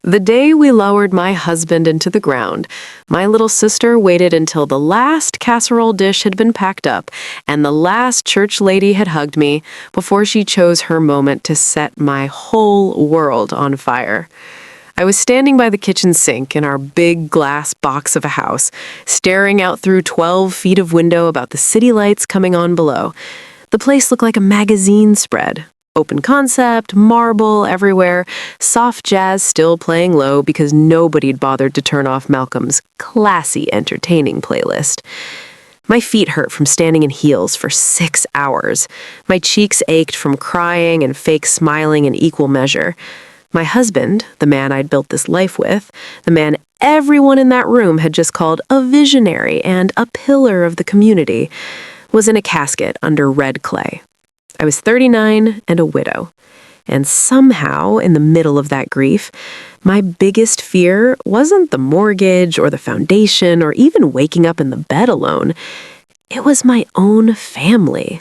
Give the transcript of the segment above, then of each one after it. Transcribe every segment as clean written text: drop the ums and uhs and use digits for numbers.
The day we lowered my husband into the ground, my little sister waited until the last casserole dish had been packed up and the last church lady had hugged me before she chose her moment to set my whole world on fire. I was standing by the kitchen sink in our big glass box of a house, staring out through 12 feet of window about the city lights coming on below. The place looked like a magazine spread. Open concept, marble everywhere, soft jazz still playing low because nobody'd bothered to turn off Malcolm's classy entertaining playlist. My feet hurt from standing in heels for 6 hours. My cheeks ached from crying and fake smiling in equal measure. My husband, the man I'd built this life with, the man everyone in that room had just called a visionary and a pillar of the community, was in a casket under red clay. I was 39 and a widow. And somehow, in the middle of that grief, my biggest fear wasn't the mortgage or the foundation or even waking up in the bed alone. It was my own family.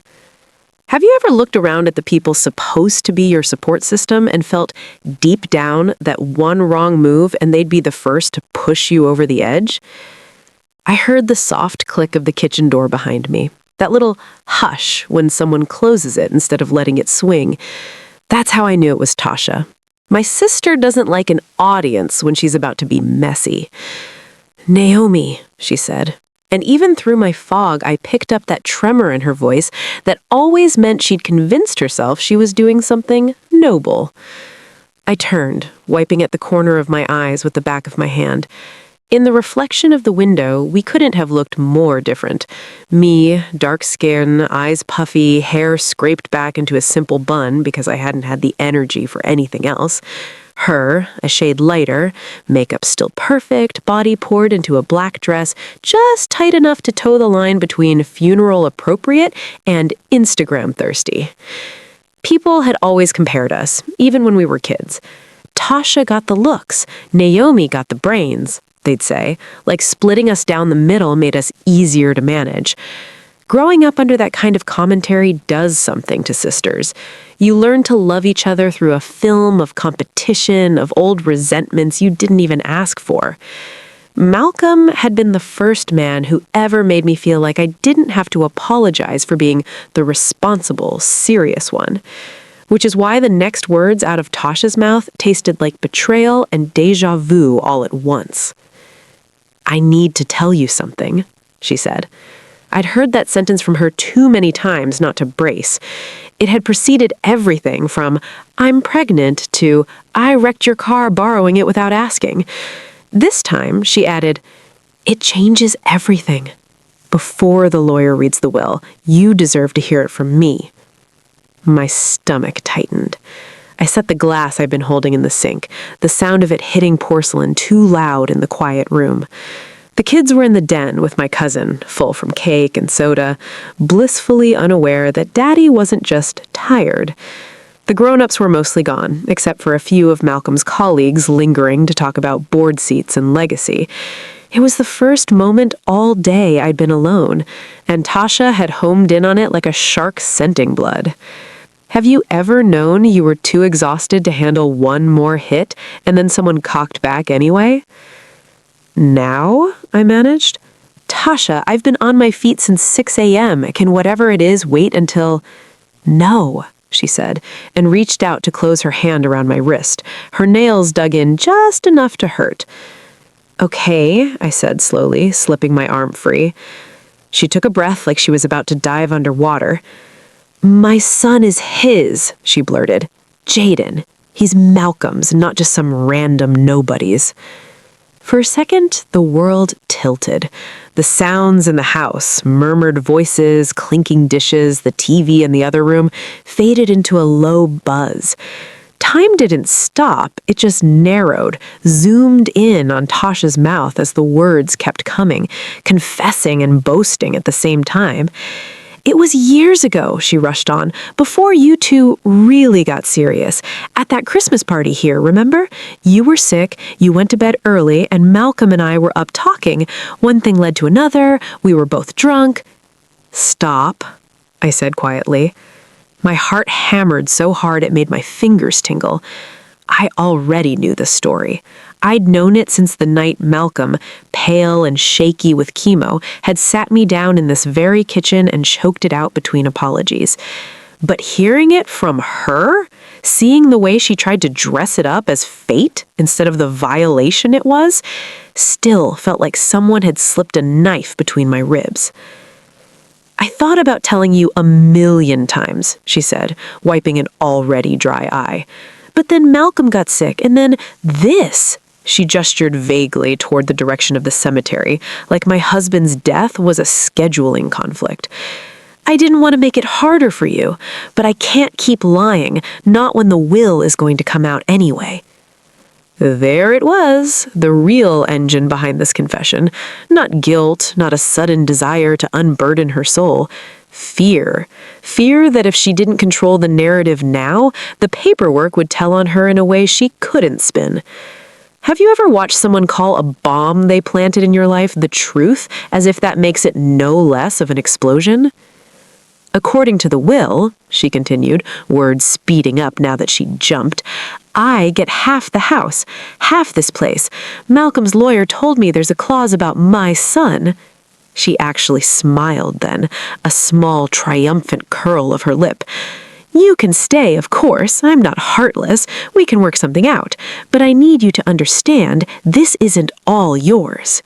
Have you ever looked around at the people supposed to be your support system and felt deep down that one wrong move and they'd be the first to push you over the edge? I heard the soft click of the kitchen door behind me. That little hush when someone closes it instead of letting it swing. That's how I knew it was Tasha. My sister doesn't like an audience when she's about to be messy. "Naomi," she said. And even through my fog, I picked up that tremor in her voice that always meant she'd convinced herself she was doing something noble. I turned, wiping at the corner of my eyes with the back of my hand. In the reflection of the window, we couldn't have looked more different. Me, dark skin, eyes puffy, hair scraped back into a simple bun because I hadn't had the energy for anything else. Her, a shade lighter, makeup still perfect, body poured into a black dress just tight enough to toe the line between funeral appropriate and Instagram thirsty. People had always compared us, even when we were kids. Tasha got the looks, Naomi got the brains, they'd say, like splitting us down the middle made us easier to manage. Growing up under that kind of commentary does something to sisters. You learn to love each other through a film of competition, of old resentments you didn't even ask for. Malcolm had been the first man who ever made me feel like I didn't have to apologize for being the responsible, serious one. Which is why the next words out of Tasha's mouth tasted like betrayal and déjà vu all at once. "I need to tell you something," she said. I'd heard that sentence from her too many times not to brace. It had preceded everything from, "I'm pregnant," to, "I wrecked your car borrowing it without asking." This time, she added, "It changes everything. Before the lawyer reads the will, you deserve to hear it from me." My stomach tightened. I set the glass I'd been holding in the sink, the sound of it hitting porcelain too loud in the quiet room. The kids were in the den with my cousin, full from cake and soda, blissfully unaware that Daddy wasn't just tired. The grown-ups were mostly gone, except for a few of Malcolm's colleagues lingering to talk about board seats and legacy. It was the first moment all day I'd been alone, and Tasha had homed in on it like a shark scenting blood. Have you ever known you were too exhausted to handle one more hit, and then someone cocked back anyway? "Now?" I managed. "Tasha, I've been on my feet since 6 a.m. Can whatever it is wait until—" "No," she said, and reached out to close her hand around my wrist. Her nails dug in just enough to hurt. "Okay," I said slowly, slipping my arm free. She took a breath like she was about to dive underwater. "My son is his," she blurted. "Jaden. He's Malcolm's, not just some random nobody's." For a second, the world tilted. The sounds in the house, murmured voices, clinking dishes, the TV in the other room, faded into a low buzz. Time didn't stop, it just narrowed, zoomed in on Tasha's mouth as the words kept coming, confessing and boasting at the same time. "It was years ago," she rushed on, "before you two really got serious. At that Christmas party here, remember? You were sick, you went to bed early, and Malcolm and I were up talking. One thing led to another, we were both drunk." "Stop," I said quietly. My heart hammered so hard it made my fingers tingle. I already knew the story. I'd known it since the night Malcolm, pale and shaky with chemo, had sat me down in this very kitchen and choked it out between apologies. But hearing it from her, seeing the way she tried to dress it up as fate instead of the violation it was, still felt like someone had slipped a knife between my ribs. I thought about telling you 1,000,000 times, she said, wiping an already dry eye. But then Malcolm got sick, and then this. She gestured vaguely toward the direction of the cemetery, like my husband's death was a scheduling conflict. I didn't want to make it harder for you, but I can't keep lying, not when the will is going to come out anyway. There it was, the real engine behind this confession. Not guilt, not a sudden desire to unburden her soul. Fear. Fear that if she didn't control the narrative now, the paperwork would tell on her in a way she couldn't spin. Have you ever watched someone call a bomb they planted in your life the truth, as if that makes it no less of an explosion? According to the will, she continued, words speeding up now that she jumped, I get half the house, half this place. Malcolm's lawyer told me there's a clause about my son. She actually smiled then, a small triumphant curl of her lip. You can stay, of course. I'm not heartless. We can work something out. But I need you to understand, this isn't all yours.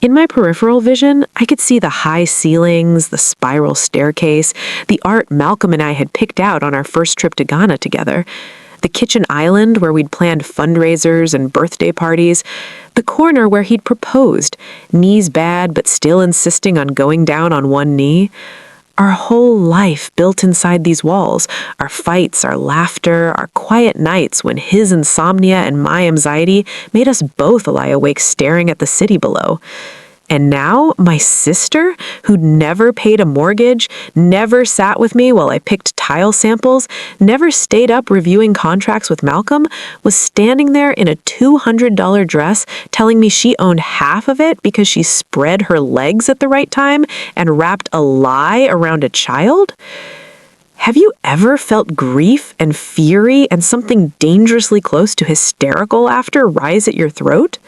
In my peripheral vision, I could see the high ceilings, the spiral staircase, the art Malcolm and I had picked out on our first trip to Ghana together, the kitchen island where we'd planned fundraisers and birthday parties, the corner where he'd proposed, knees bad but still insisting on going down on one knee. Our whole life built inside these walls, our fights, our laughter, our quiet nights when his insomnia and my anxiety made us both lie awake staring at the city below. And now, my sister, who'd never paid a mortgage, never sat with me while I picked tile samples, never stayed up reviewing contracts with Malcolm, was standing there in a $200 dress telling me she owned half of it because she spread her legs at the right time and wrapped a lie around a child? Have you ever felt grief and fury and something dangerously close to hysterical laughter rise at your throat?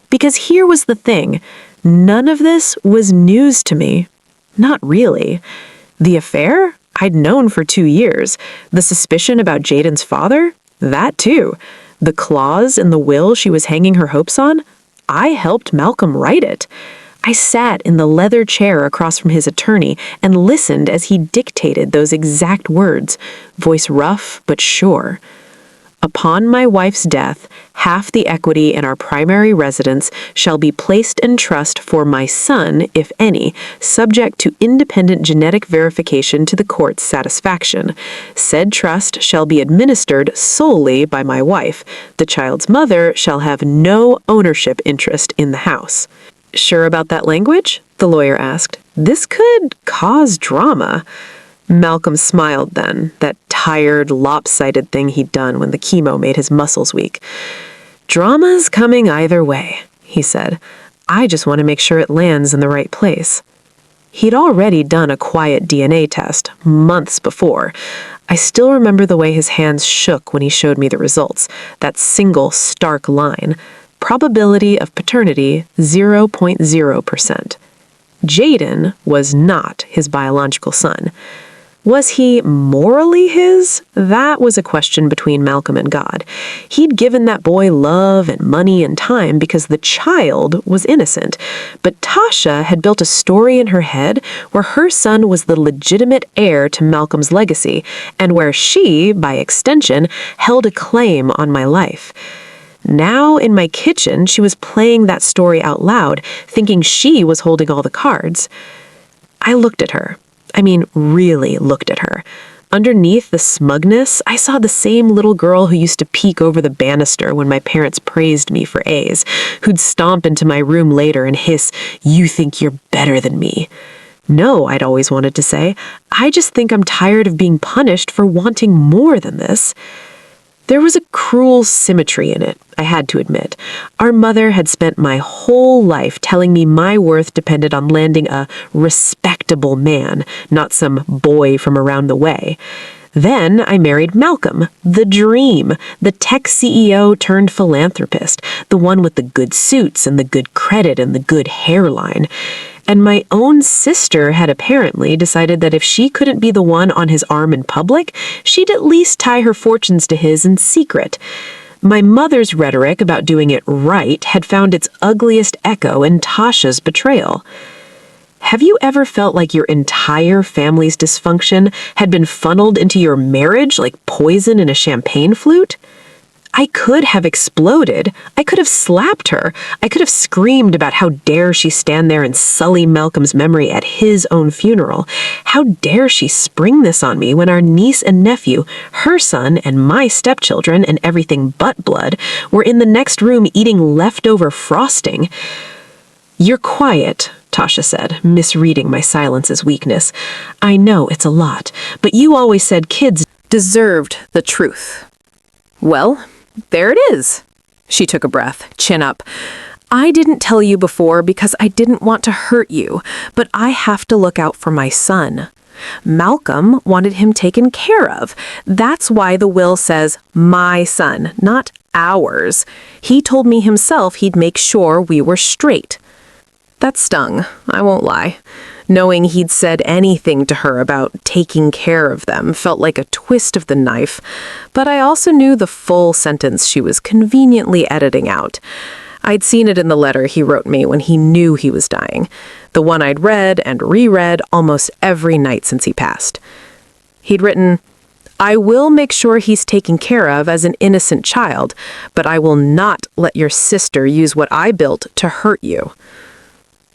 Because here was the thing. None of this was news to me. Not really. The affair? I'd known for 2 years. The suspicion about Jaden's father? That too. The clause in the will she was hanging her hopes on? I helped Malcolm write it. I sat in the leather chair across from his attorney and listened as he dictated those exact words, voice rough but sure. Upon my wife's death, half the equity in our primary residence shall be placed in trust for my son, if any, subject to independent genetic verification to the court's satisfaction. Said trust shall be administered solely by my wife. The child's mother shall have no ownership interest in the house. Sure about that language? The lawyer asked. This could cause drama. Malcolm smiled then, that tired, lopsided thing he'd done when the chemo made his muscles weak. Drama's coming either way, he said. I just want to make sure it lands in the right place. He'd already done a quiet DNA test, months before. I still remember the way his hands shook when he showed me the results, that single stark line. Probability of paternity, 0.0%. Jaden was not his biological son. Was he morally his? That was a question between Malcolm and God. He'd given that boy love and money and time because the child was innocent. But Tasha had built a story in her head where her son was the legitimate heir to Malcolm's legacy, and where she, by extension, held a claim on my life. Now, in my kitchen, she was playing that story out loud, thinking she was holding all the cards. I looked at her. Really looked at her. Underneath the smugness, I saw the same little girl who used to peek over the banister when my parents praised me for A's, who'd stomp into my room later and hiss, "You think you're better than me." No, I'd always wanted to say, I just think I'm tired of being punished for wanting more than this. There was a cruel symmetry in it, I had to admit. Our mother had spent my whole life telling me my worth depended on landing a respectable man, not some boy from around the way. Then I married Malcolm, the dream, the tech CEO turned philanthropist, the one with the good suits and the good credit and the good hairline. And my own sister had apparently decided that if she couldn't be the one on his arm in public, she'd at least tie her fortunes to his in secret. My mother's rhetoric about doing it right had found its ugliest echo in Tasha's betrayal. Have you ever felt like your entire family's dysfunction had been funneled into your marriage like poison in a champagne flute? I could have exploded. I could have slapped her. I could have screamed about how dare she stand there and sully Malcolm's memory at his own funeral. How dare she spring this on me when our niece and nephew, her son and my stepchildren and everything but blood, were in the next room eating leftover frosting. "You're quiet," Tasha said, misreading my silence as weakness. "I know it's a lot, but you always said kids deserved the truth." "Well, there it is." She took a breath, chin up. "I didn't tell you before because I didn't want to hurt you, but I have to look out for my son. Malcolm wanted him taken care of. That's why the will says my son, not ours. He told me himself he'd make sure we were straight." That stung, I won't lie. Knowing he'd said anything to her about taking care of them felt like a twist of the knife, but I also knew the full sentence she was conveniently editing out. I'd seen it in the letter he wrote me when he knew he was dying, the one I'd read and reread almost every night since he passed. He'd written, "I will make sure he's taken care of as an innocent child, but I will not let your sister use what I built to hurt you."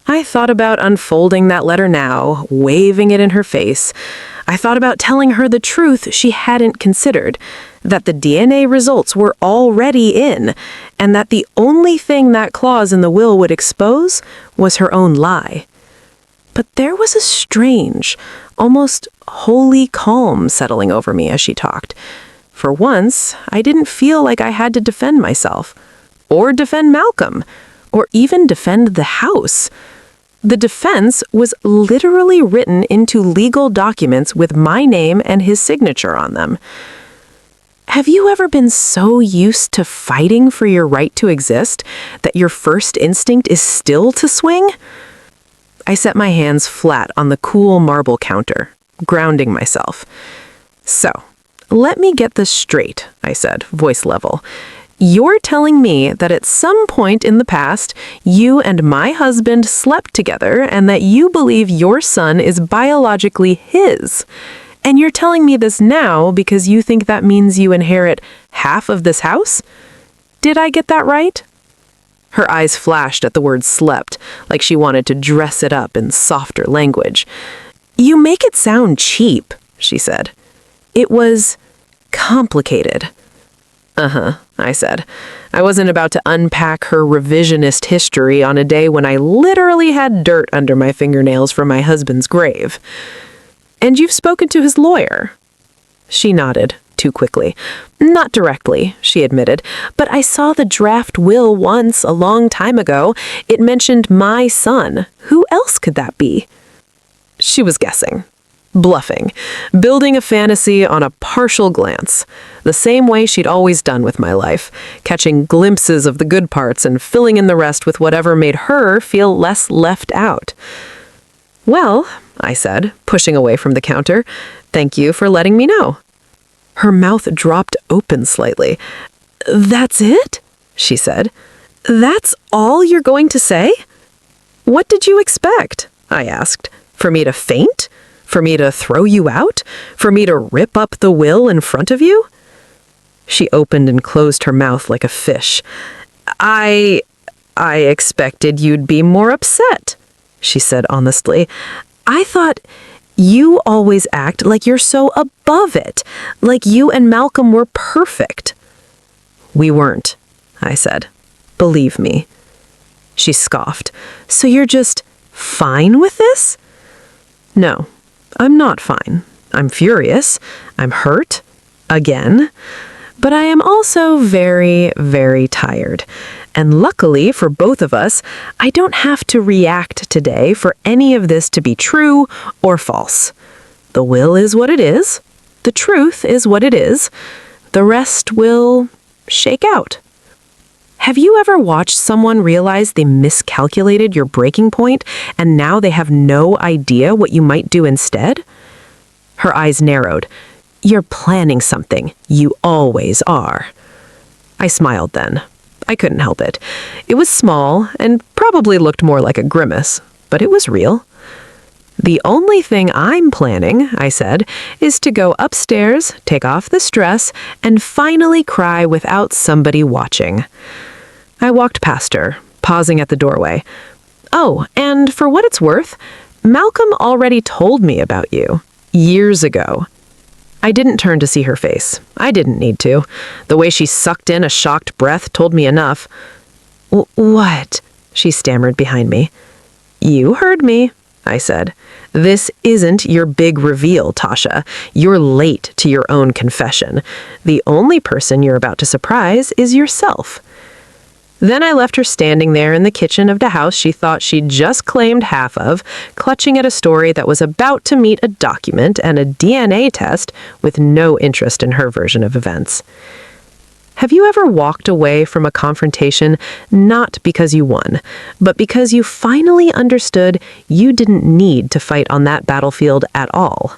I thought about unfolding that letter now, waving it in her face. I thought about telling her the truth she hadn't considered, that the DNA results were already in, and that the only thing that clause in the will would expose was her own lie. But there was a strange, almost holy calm settling over me as she talked. For once, I didn't feel like I had to defend myself, or defend Malcolm, or even defend the house. The defense was literally written into legal documents with my name and his signature on them. Have you ever been so used to fighting for your right to exist that your first instinct is still to swing? I set my hands flat on the cool marble counter, grounding myself. "So, let me get this straight," I said, voice level. "You're telling me that at some point in the past, you and my husband slept together and that you believe your son is biologically his. And you're telling me this now because you think that means you inherit half of this house? Did I get that right?" Her eyes flashed at the word slept, like she wanted to dress it up in softer language. "You make it sound cheap," she said. "It was complicated." "Uh-huh," I said. I wasn't about to unpack her revisionist history on a day when I literally had dirt under my fingernails from my husband's grave. "And you've spoken to his lawyer?" She nodded, too quickly. "Not directly," she admitted, "but I saw the draft will once, a long time ago. It mentioned my son. Who else could that be?" She was guessing. Bluffing, building a fantasy on a partial glance, the same way she'd always done with my life, catching glimpses of the good parts and filling in the rest with whatever made her feel less left out. "Well," I said, pushing away from the counter, "thank you for letting me know." Her mouth dropped open slightly. "That's it?" she said. "That's all you're going to say?" "What did you expect?" I asked. "For me to faint? For me to throw you out? For me to rip up the will in front of you?" She opened and closed her mouth like a fish. I expected you'd be more upset," she said honestly. "I thought you always act like you're so above it, like you and Malcolm were perfect." "We weren't," I said. "Believe me." She scoffed. "So you're just fine with this?" "No. I'm not fine. I'm furious. I'm hurt. Again. But I am also very, very tired. And luckily for both of us, I don't have to react today for any of this to be true or false. The will is what it is. the truth is what it is. The rest will shake out. Have you ever watched someone realize they miscalculated your breaking point and now they have no idea what you might do instead? Her eyes narrowed. You're planning something. You always are. I smiled then. I couldn't help it. It was small and probably looked more like a grimace, but it was real. The only thing I'm planning, I said, is to go upstairs, take off this dress, and finally cry without somebody watching. I walked past her, pausing at the doorway. Oh, and for what it's worth, Malcolm already told me about you. Years ago. I didn't turn to see her face. I didn't need to. The way she sucked in a shocked breath told me enough. What? She stammered behind me. You heard me, I said. This isn't your big reveal, Tasha. You're late to your own confession. The only person you're about to surprise is yourself. Then I left her standing there in the kitchen of the house she thought she'd just claimed half of, clutching at a story that was about to meet a document and a DNA test with no interest in her version of events. Have you ever walked away from a confrontation not because you won, but because you finally understood you didn't need to fight on that battlefield at all?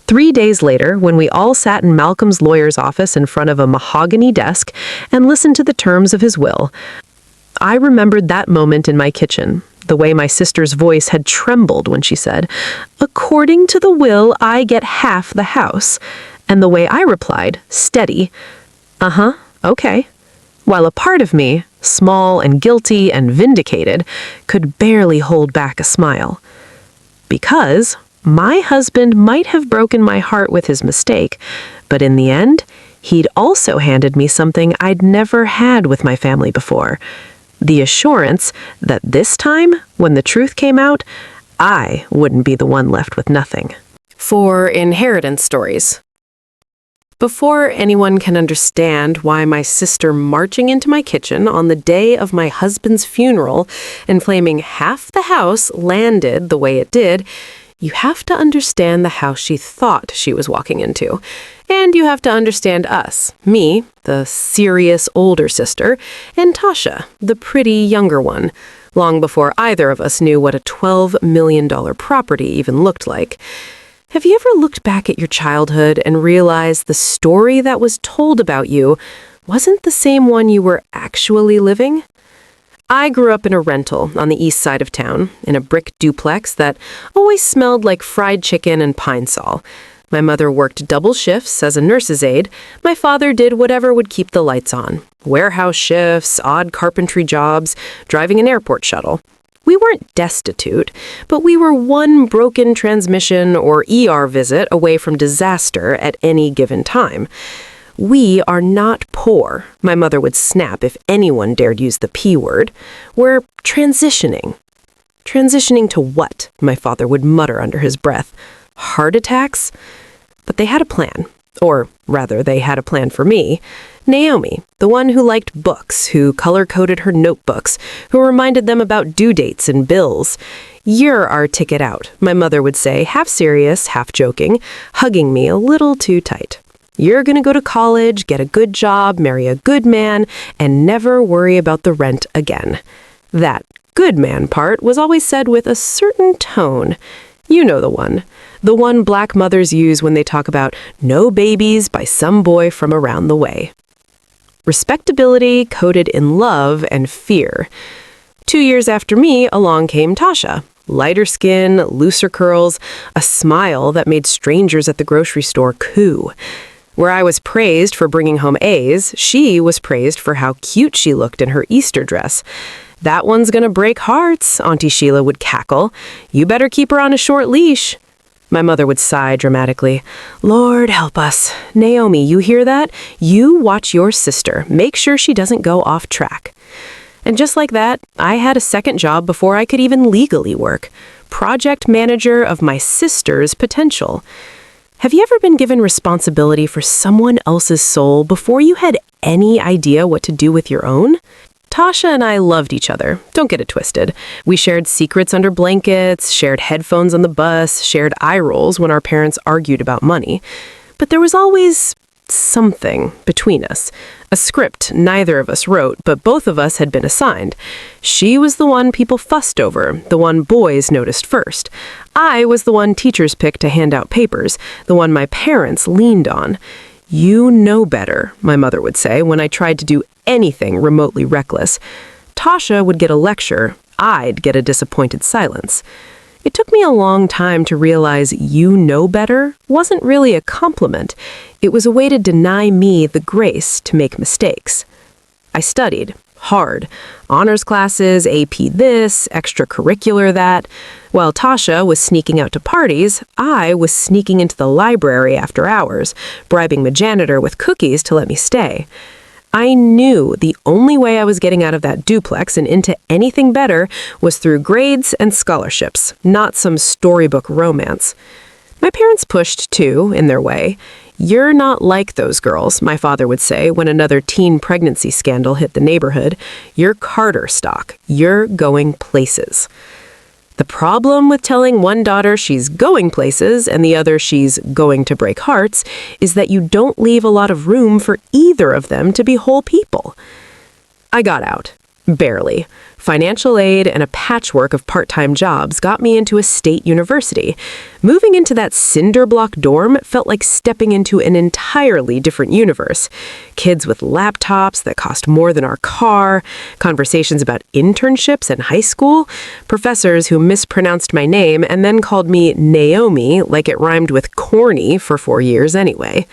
3 days later, when we all sat in Malcolm's lawyer's office in front of a mahogany desk and listened to the terms of his will, I remembered that moment in my kitchen, the way my sister's voice had trembled when she said, "According to the will, I get half the house," and the way I replied, steady, "Uh-huh, okay," while a part of me, small and guilty and vindicated, could barely hold back a smile. Because my husband might have broken my heart with his mistake, but in the end, he'd also handed me something I'd never had with my family before. The assurance that this time, when the truth came out, I wouldn't be the one left with nothing. For inheritance stories. Before anyone can understand why my sister marching into my kitchen on the day of my husband's funeral and claiming half the house landed the way it did, you have to understand the house she thought she was walking into. And you have to understand us, me, the serious older sister, and Tasha, the pretty younger one, long before either of us knew what a $12 million property even looked like. Have you ever looked back at your childhood and realized the story that was told about you wasn't the same one you were actually living? I grew up in a rental on the east side of town, in a brick duplex that always smelled like fried chicken and pine sol. My mother worked double shifts as a nurse's aide. My father did whatever would keep the lights on. Warehouse shifts, odd carpentry jobs, driving an airport shuttle. We weren't destitute, but we were one broken transmission or ER visit away from disaster at any given time. We are not poor, my mother would snap if anyone dared use the P word. We're transitioning. Transitioning to what? My father would mutter under his breath. Heart attacks? But they had a plan. Or rather, they had a plan for me. Naomi, the one who liked books, who color-coded her notebooks, who reminded them about due dates and bills. "You're our ticket out," my mother would say, half serious, half joking, hugging me a little too tight. "You're going to go to college, get a good job, marry a good man, and never worry about the rent again." That good man part was always said with a certain tone. You know the one. The one black mothers use when they talk about no babies by some boy from around the way. Respectability coded in love and fear. 2 years after me, along came Tasha. Lighter skin, looser curls, a smile that made strangers at the grocery store coo. Where I was praised for bringing home A's, she was praised for how cute she looked in her Easter dress. "That one's gonna break hearts," Auntie Sheila would cackle. "You better keep her on a short leash." My mother would sigh dramatically. "Lord help us. Naomi, you hear that? You watch your sister. Make sure she doesn't go off track." And just like that, I had a second job before I could even legally work. Project manager of my sister's potential. Have you ever been given responsibility for someone else's soul before you had any idea what to do with your own? Tasha and I loved each other. Don't get it twisted. We shared secrets under blankets, shared headphones on the bus, shared eye rolls when our parents argued about money. But there was always something between us. A script neither of us wrote, but both of us had been assigned. She was the one people fussed over, the one boys noticed first. I was the one teachers picked to hand out papers, the one my parents leaned on. "You know better," my mother would say when I tried to do anything remotely reckless. Tasha would get a lecture. I'd get a disappointed silence. It took me a long time to realize "you know better" wasn't really a compliment. It was a way to deny me the grace to make mistakes. I studied hard. Honors classes, AP this, extracurricular that. While Tasha was sneaking out to parties, I was sneaking into the library after hours, bribing the janitor with cookies to let me stay. I knew the only way I was getting out of that duplex and into anything better was through grades and scholarships, not some storybook romance. My parents pushed, too, in their way. "You're not like those girls," my father would say when another teen pregnancy scandal hit the neighborhood. "You're Carter stock. You're going places." The problem with telling one daughter she's going places and the other she's going to break hearts is that you don't leave a lot of room for either of them to be whole people. I got out. Barely. Financial aid and a patchwork of part-time jobs got me into a state university. Moving into that cinder block dorm felt like stepping into an entirely different universe. Kids with laptops that cost more than our car, conversations about internships in high school, professors who mispronounced my name and then called me Naomi like it rhymed with corny for 4 years anyway.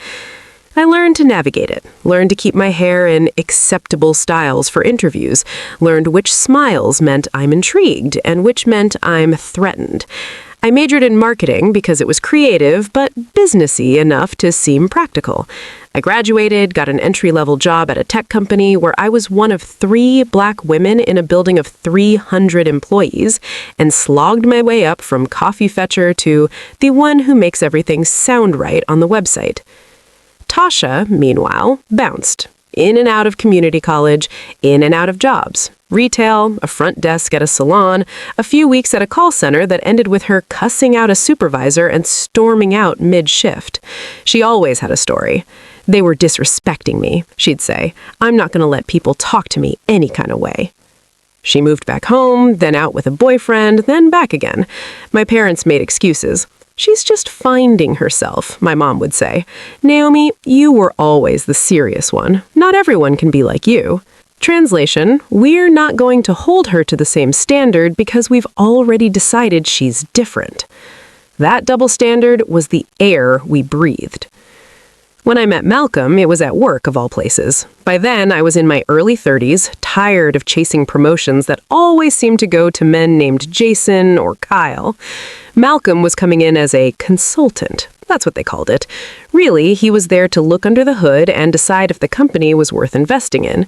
I learned to navigate it, learned to keep my hair in acceptable styles for interviews, learned which smiles meant I'm intrigued and which meant I'm threatened. I majored in marketing because it was creative but businessy enough to seem practical. I graduated, got an entry-level job at a tech company where I was one of 3 Black women in a building of 300 employees, and slogged my way up from coffee fetcher to the one who makes everything sound right on the website. Tasha, meanwhile, bounced. In and out of community college, in and out of jobs. Retail, a front desk at a salon, a few weeks at a call center that ended with her cussing out a supervisor and storming out mid-shift. She always had a story. "They were disrespecting me," she'd say. "I'm not going to let people talk to me any kind of way." She moved back home, then out with a boyfriend, then back again. My parents made excuses. "She's just finding herself," my mom would say. "Naomi, you were always the serious one. Not everyone can be like you." Translation, we're not going to hold her to the same standard because we've already decided she's different. That double standard was the air we breathed. When I met Malcolm, it was at work, of all places. By then, I was in my early 30s, tired of chasing promotions that always seemed to go to men named Jason or Kyle. Malcolm was coming in as a consultant. That's what they called it. Really, he was there to look under the hood and decide if the company was worth investing in.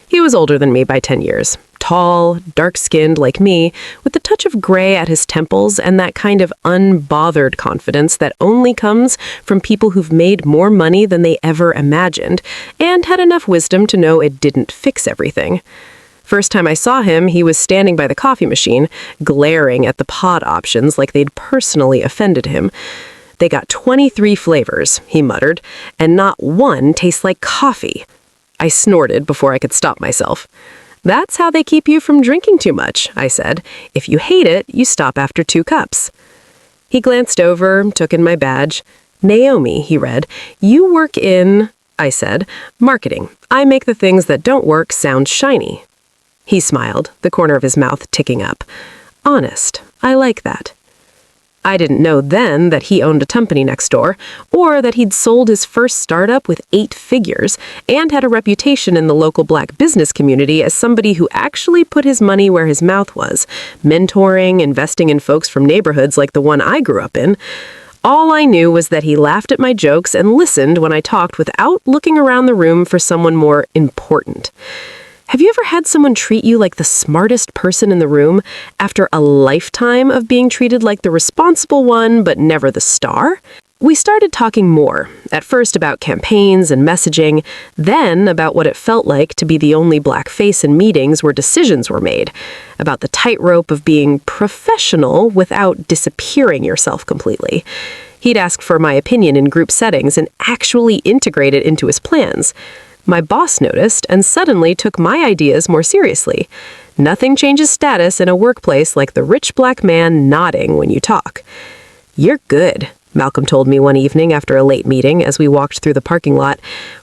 He was older than me by 10 years. Tall, dark-skinned like me, with a touch of gray at his temples and that kind of unbothered confidence that only comes from people who've made more money than they ever imagined and had enough wisdom to know it didn't fix everything. First time I saw him, he was standing by the coffee machine, glaring at the pod options like they'd personally offended him. "They got 23 flavors," he muttered, "and not one tastes like coffee." I snorted before I could stop myself. "That's how they keep you from drinking too much," I said. "If you hate it, you stop after 2 cups. He glanced over, took in my badge. "Naomi," he read, "you work in," I said, "marketing. I make the things that don't work sound shiny." He smiled, the corner of his mouth ticking up. "Honest. I like that." I didn't know then that he owned a company next door, or that he'd sold his first startup with 8 figures, and had a reputation in the local Black business community as somebody who actually put his money where his mouth was, mentoring, investing in folks from neighborhoods like the one I grew up in. All I knew was that he laughed at my jokes and listened when I talked without looking around the room for someone more important. Have you ever had someone treat you like the smartest person in the room after a lifetime of being treated like the responsible one but never the star? We started talking more, at first about campaigns and messaging, then about what it felt like to be the only black face in meetings where decisions were made, about the tightrope of being professional without disappearing yourself completely. He'd ask for my opinion in group settings and actually integrate it into his plans. My boss noticed and suddenly took my ideas more seriously. Nothing changes status in a workplace like the rich black man nodding when you talk. "You're good," Malcolm told me one evening after a late meeting as we walked through the parking lot.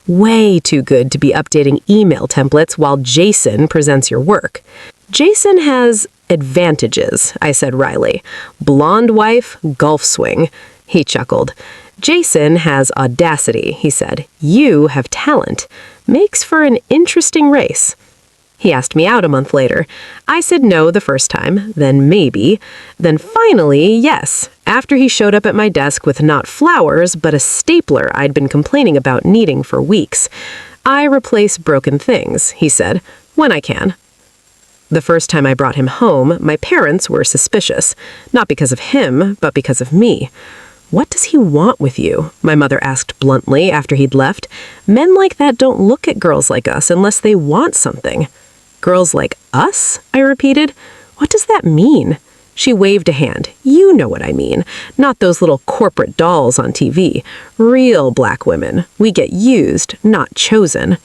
"Way too good to be updating email templates while Jason presents your work." "Jason has advantages," I said wryly. "Blonde wife, golf swing." He chuckled. "Jason has audacity," he said. "You have talent. Makes for an interesting race." He asked me out a month later. I said no the first time, then maybe, then finally yes, after he showed up at my desk with not flowers, but a stapler I'd been complaining about needing for weeks. "I replace broken things," he said, "when I can." The first time I brought him home, my parents were suspicious, not because of him, but because of me. "What does he want with you?" my mother asked bluntly after he'd left. "Men like that don't look at girls like us unless they want something." "Girls like us?" I repeated. "What does that mean?" She waved a hand. "You know what I mean. Not those little corporate dolls on TV. Real black women. We get used, not chosen."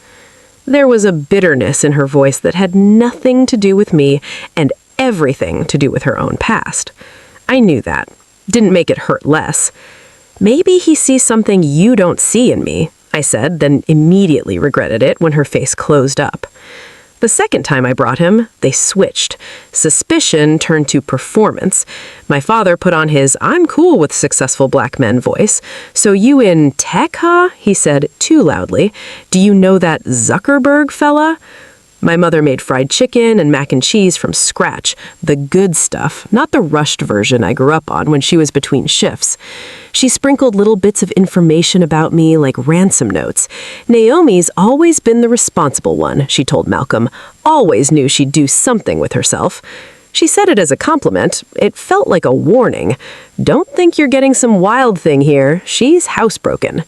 There was a bitterness in her voice that had nothing to do with me and everything to do with her own past. I knew that. Didn't make it hurt less. "Maybe he sees something you don't see in me," I said, then immediately regretted it when her face closed up. The second time I brought him, they switched. Suspicion turned to performance. My father put on his "I'm cool with successful black men" voice. "So you in tech, huh?" he said too loudly. "Do you know that Zuckerberg fella?" My mother made fried chicken and mac and cheese from scratch, the good stuff, not the rushed version I grew up on when she was between shifts. She sprinkled little bits of information about me like ransom notes. "Naomi's always been the responsible one," she told Malcolm. "Always knew she'd do something with herself." She said it as a compliment. It felt like a warning. "Don't think you're getting some wild thing here. She's housebroken."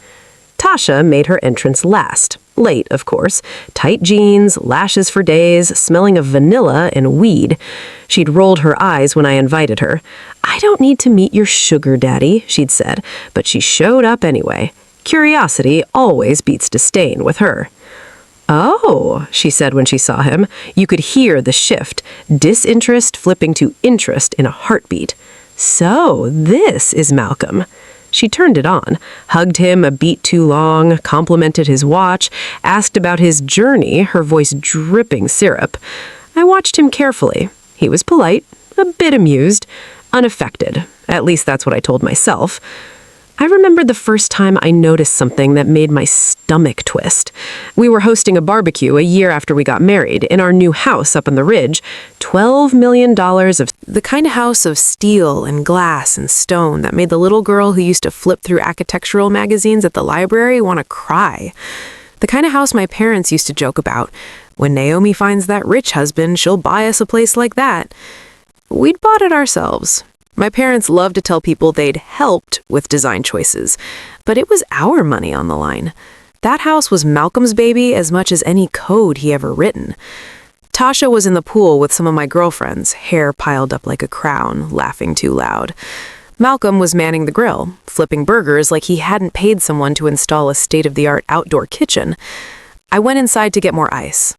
Tasha made her entrance last. Late, of course. Tight jeans, lashes for days, smelling of vanilla and weed. She'd rolled her eyes when I invited her. "I don't need to meet your sugar daddy," she'd said, but she showed up anyway. Curiosity always beats disdain with her. "Oh," she said when she saw him. You could hear the shift, disinterest flipping to interest in a heartbeat. "So, this is Malcolm." She turned it on, hugged him a beat too long, complimented his watch, asked about his journey, her voice dripping syrup. I watched him carefully. He was polite, a bit amused, unaffected. At least that's what I told myself. I remembered the first time I noticed something that made my stomach twist. We were hosting a barbecue a year after we got married in our new house up on the ridge. $12 million of the kind of house of steel and glass and stone that made the little girl who used to flip through architectural magazines at the library want to cry. The kind of house my parents used to joke about. "When Naomi finds that rich husband, she'll buy us a place like that." We'd bought it ourselves. My parents loved to tell people they'd helped with design choices, but it was our money on the line. That house was Malcolm's baby as much as any code he ever written. Tasha was in the pool with some of my girlfriends, hair piled up like a crown, laughing too loud. Malcolm was manning the grill, flipping burgers like he hadn't paid someone to install a state-of-the-art outdoor kitchen. I went inside to get more ice.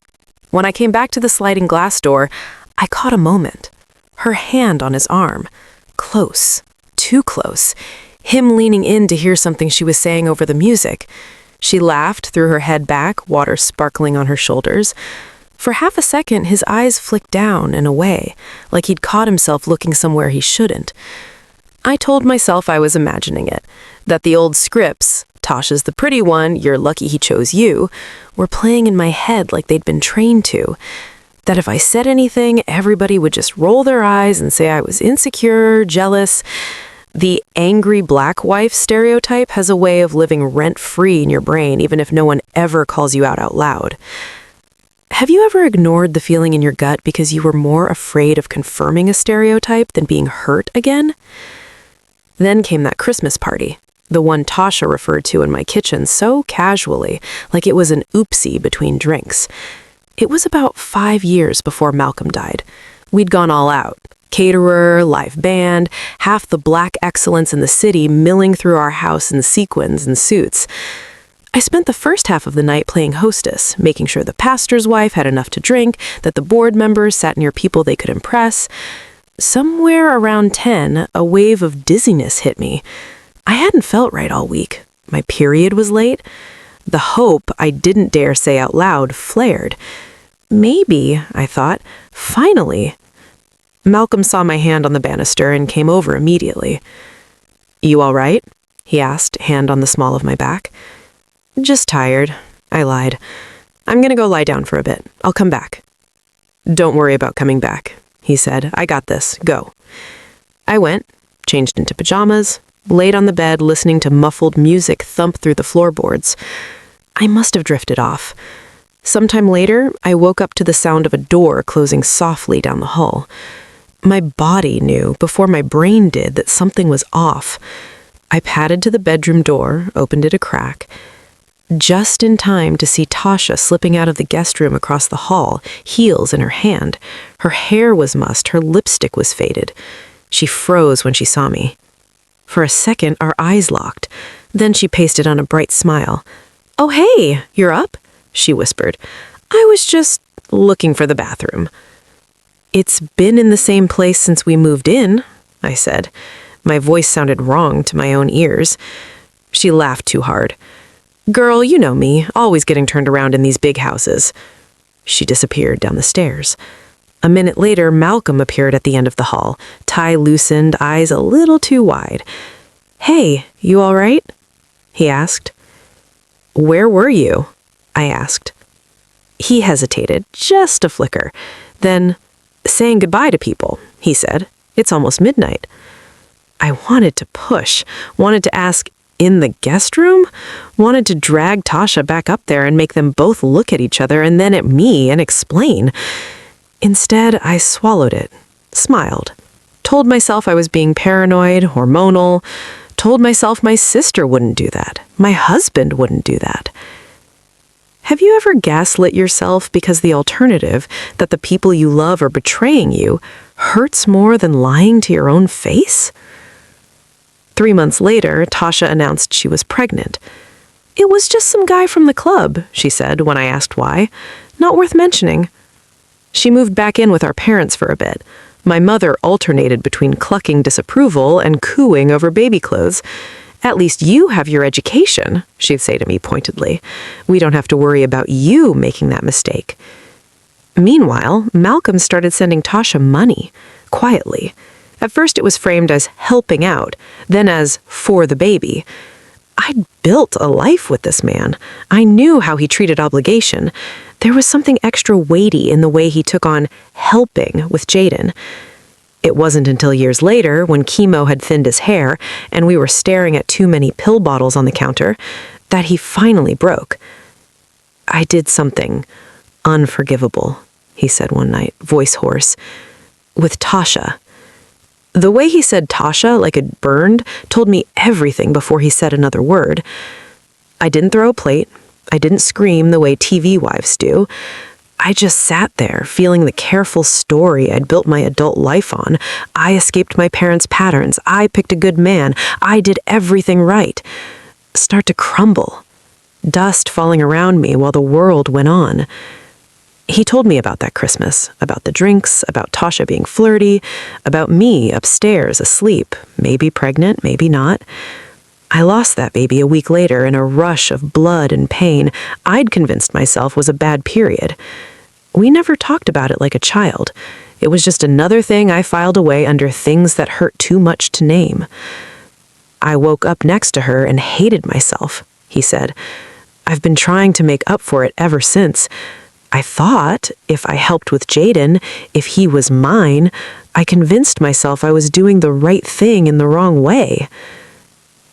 When I came back to the sliding glass door, I caught a moment. Her hand on his arm. Close. Too close. Him leaning in to hear something she was saying over the music. She laughed, threw her head back, water sparkling on her shoulders. For half a second, his eyes flicked down and away, like he'd caught himself looking somewhere he shouldn't. I told myself I was imagining it, that the old scripts, "Tasha's the pretty one, you're lucky he chose you," were playing in my head like they'd been trained to. That if I said anything, everybody would just roll their eyes and say I was insecure, jealous. The angry black wife stereotype has a way of living rent-free in your brain, even if no one ever calls you out loud. Have you ever ignored the feeling in your gut because you were more afraid of confirming a stereotype than being hurt again? Then came that Christmas party. the one Tasha referred to in my kitchen so casually, like it was an oopsie between drinks. It was about 5 years before Malcolm died. We'd gone all out. Caterer, live band, half the black excellence in the city milling through our house in sequins and suits. I spent the first half of the night playing hostess, making sure the pastor's wife had enough to drink, that the board members sat near people they could impress. Somewhere around 10, a wave of dizziness hit me. I hadn't felt right all week. My period was late. The hope I didn't dare say out loud flared. Maybe, I thought, finally. Malcolm saw my hand on the banister and came over immediately. "You all right?" he asked, hand on the small of my back. "Just tired," I lied. "I'm gonna go lie down for a bit. I'll come back." "Don't worry about coming back," he said. "I got this. Go." I went, changed into pajamas, laid on the bed listening to muffled music thump through the floorboards. I must have drifted off. Sometime later, I woke up to the sound of a door closing softly down the hall. My body knew, before my brain did, that something was off. I padded to the bedroom door, opened it a crack, just in time to see Tasha slipping out of the guest room across the hall, heels in her hand. Her hair was mussed, her lipstick was faded. She froze when she saw me. For a second, our eyes locked. Then she pasted on a bright smile. "Oh, hey, you're up?" she whispered. "I was just looking for the bathroom." "It's been in the same place since we moved in," I said. My voice sounded wrong to my own ears. She laughed too hard. "Girl, you know me, always getting turned around in these big houses." She disappeared down the stairs. A minute later, Malcolm appeared at the end of the hall, tie loosened, eyes a little too wide. "Hey, you all right?" he asked. "Where were you?" I asked. He hesitated, just a flicker. Then, "Saying goodbye to people," he said. "It's almost midnight." I wanted to push, wanted to ask, "In the guest room?" Wanted to drag Tasha back up there and make them both look at each other and then at me and explain. Instead, I swallowed it, smiled, told myself I was being paranoid, hormonal, told myself my sister wouldn't do that, my husband wouldn't do that. Have you ever gaslit yourself because the alternative, that the people you love are betraying you, hurts more than lying to your own face? 3 months later, Tasha announced she was pregnant. "It was just some guy from the club," she said when I asked why. "Not worth mentioning." She moved back in with our parents for a bit. My mother alternated between clucking disapproval and cooing over baby clothes. "At least you have your education," she'd say to me pointedly. "We don't have to worry about you making that mistake." Meanwhile, Malcolm started sending Tasha money, quietly. At first it was framed as helping out, then as for the baby. I'd built a life with this man. I knew how he treated obligation. There was something extra weighty in the way he took on helping with Jaden. It wasn't until years later, when chemo had thinned his hair and we were staring at too many pill bottles on the counter, that he finally broke. "I did something unforgivable," he said one night, voice hoarse, "with Tasha." The way he said Tasha, like it burned, told me everything before he said another word. I didn't throw a plate. I didn't scream the way TV wives do. I just sat there, feeling the careful story I'd built my adult life on. I escaped my parents' patterns. I picked a good man. I did everything right. Start to crumble. Dust falling around me while the world went on. He told me about that Christmas, about the drinks, about Tasha being flirty, about me upstairs asleep, maybe pregnant, maybe not. I lost that baby a week later in a rush of blood and pain I'd convinced myself was a bad period. We never talked about it like a child. It was just another thing I filed away under things that hurt too much to name. I woke up next to her and hated myself, he said. I've been trying to make up for it ever since. I thought if I helped with Jaden, if he was mine, I convinced myself I was doing the right thing in the wrong way.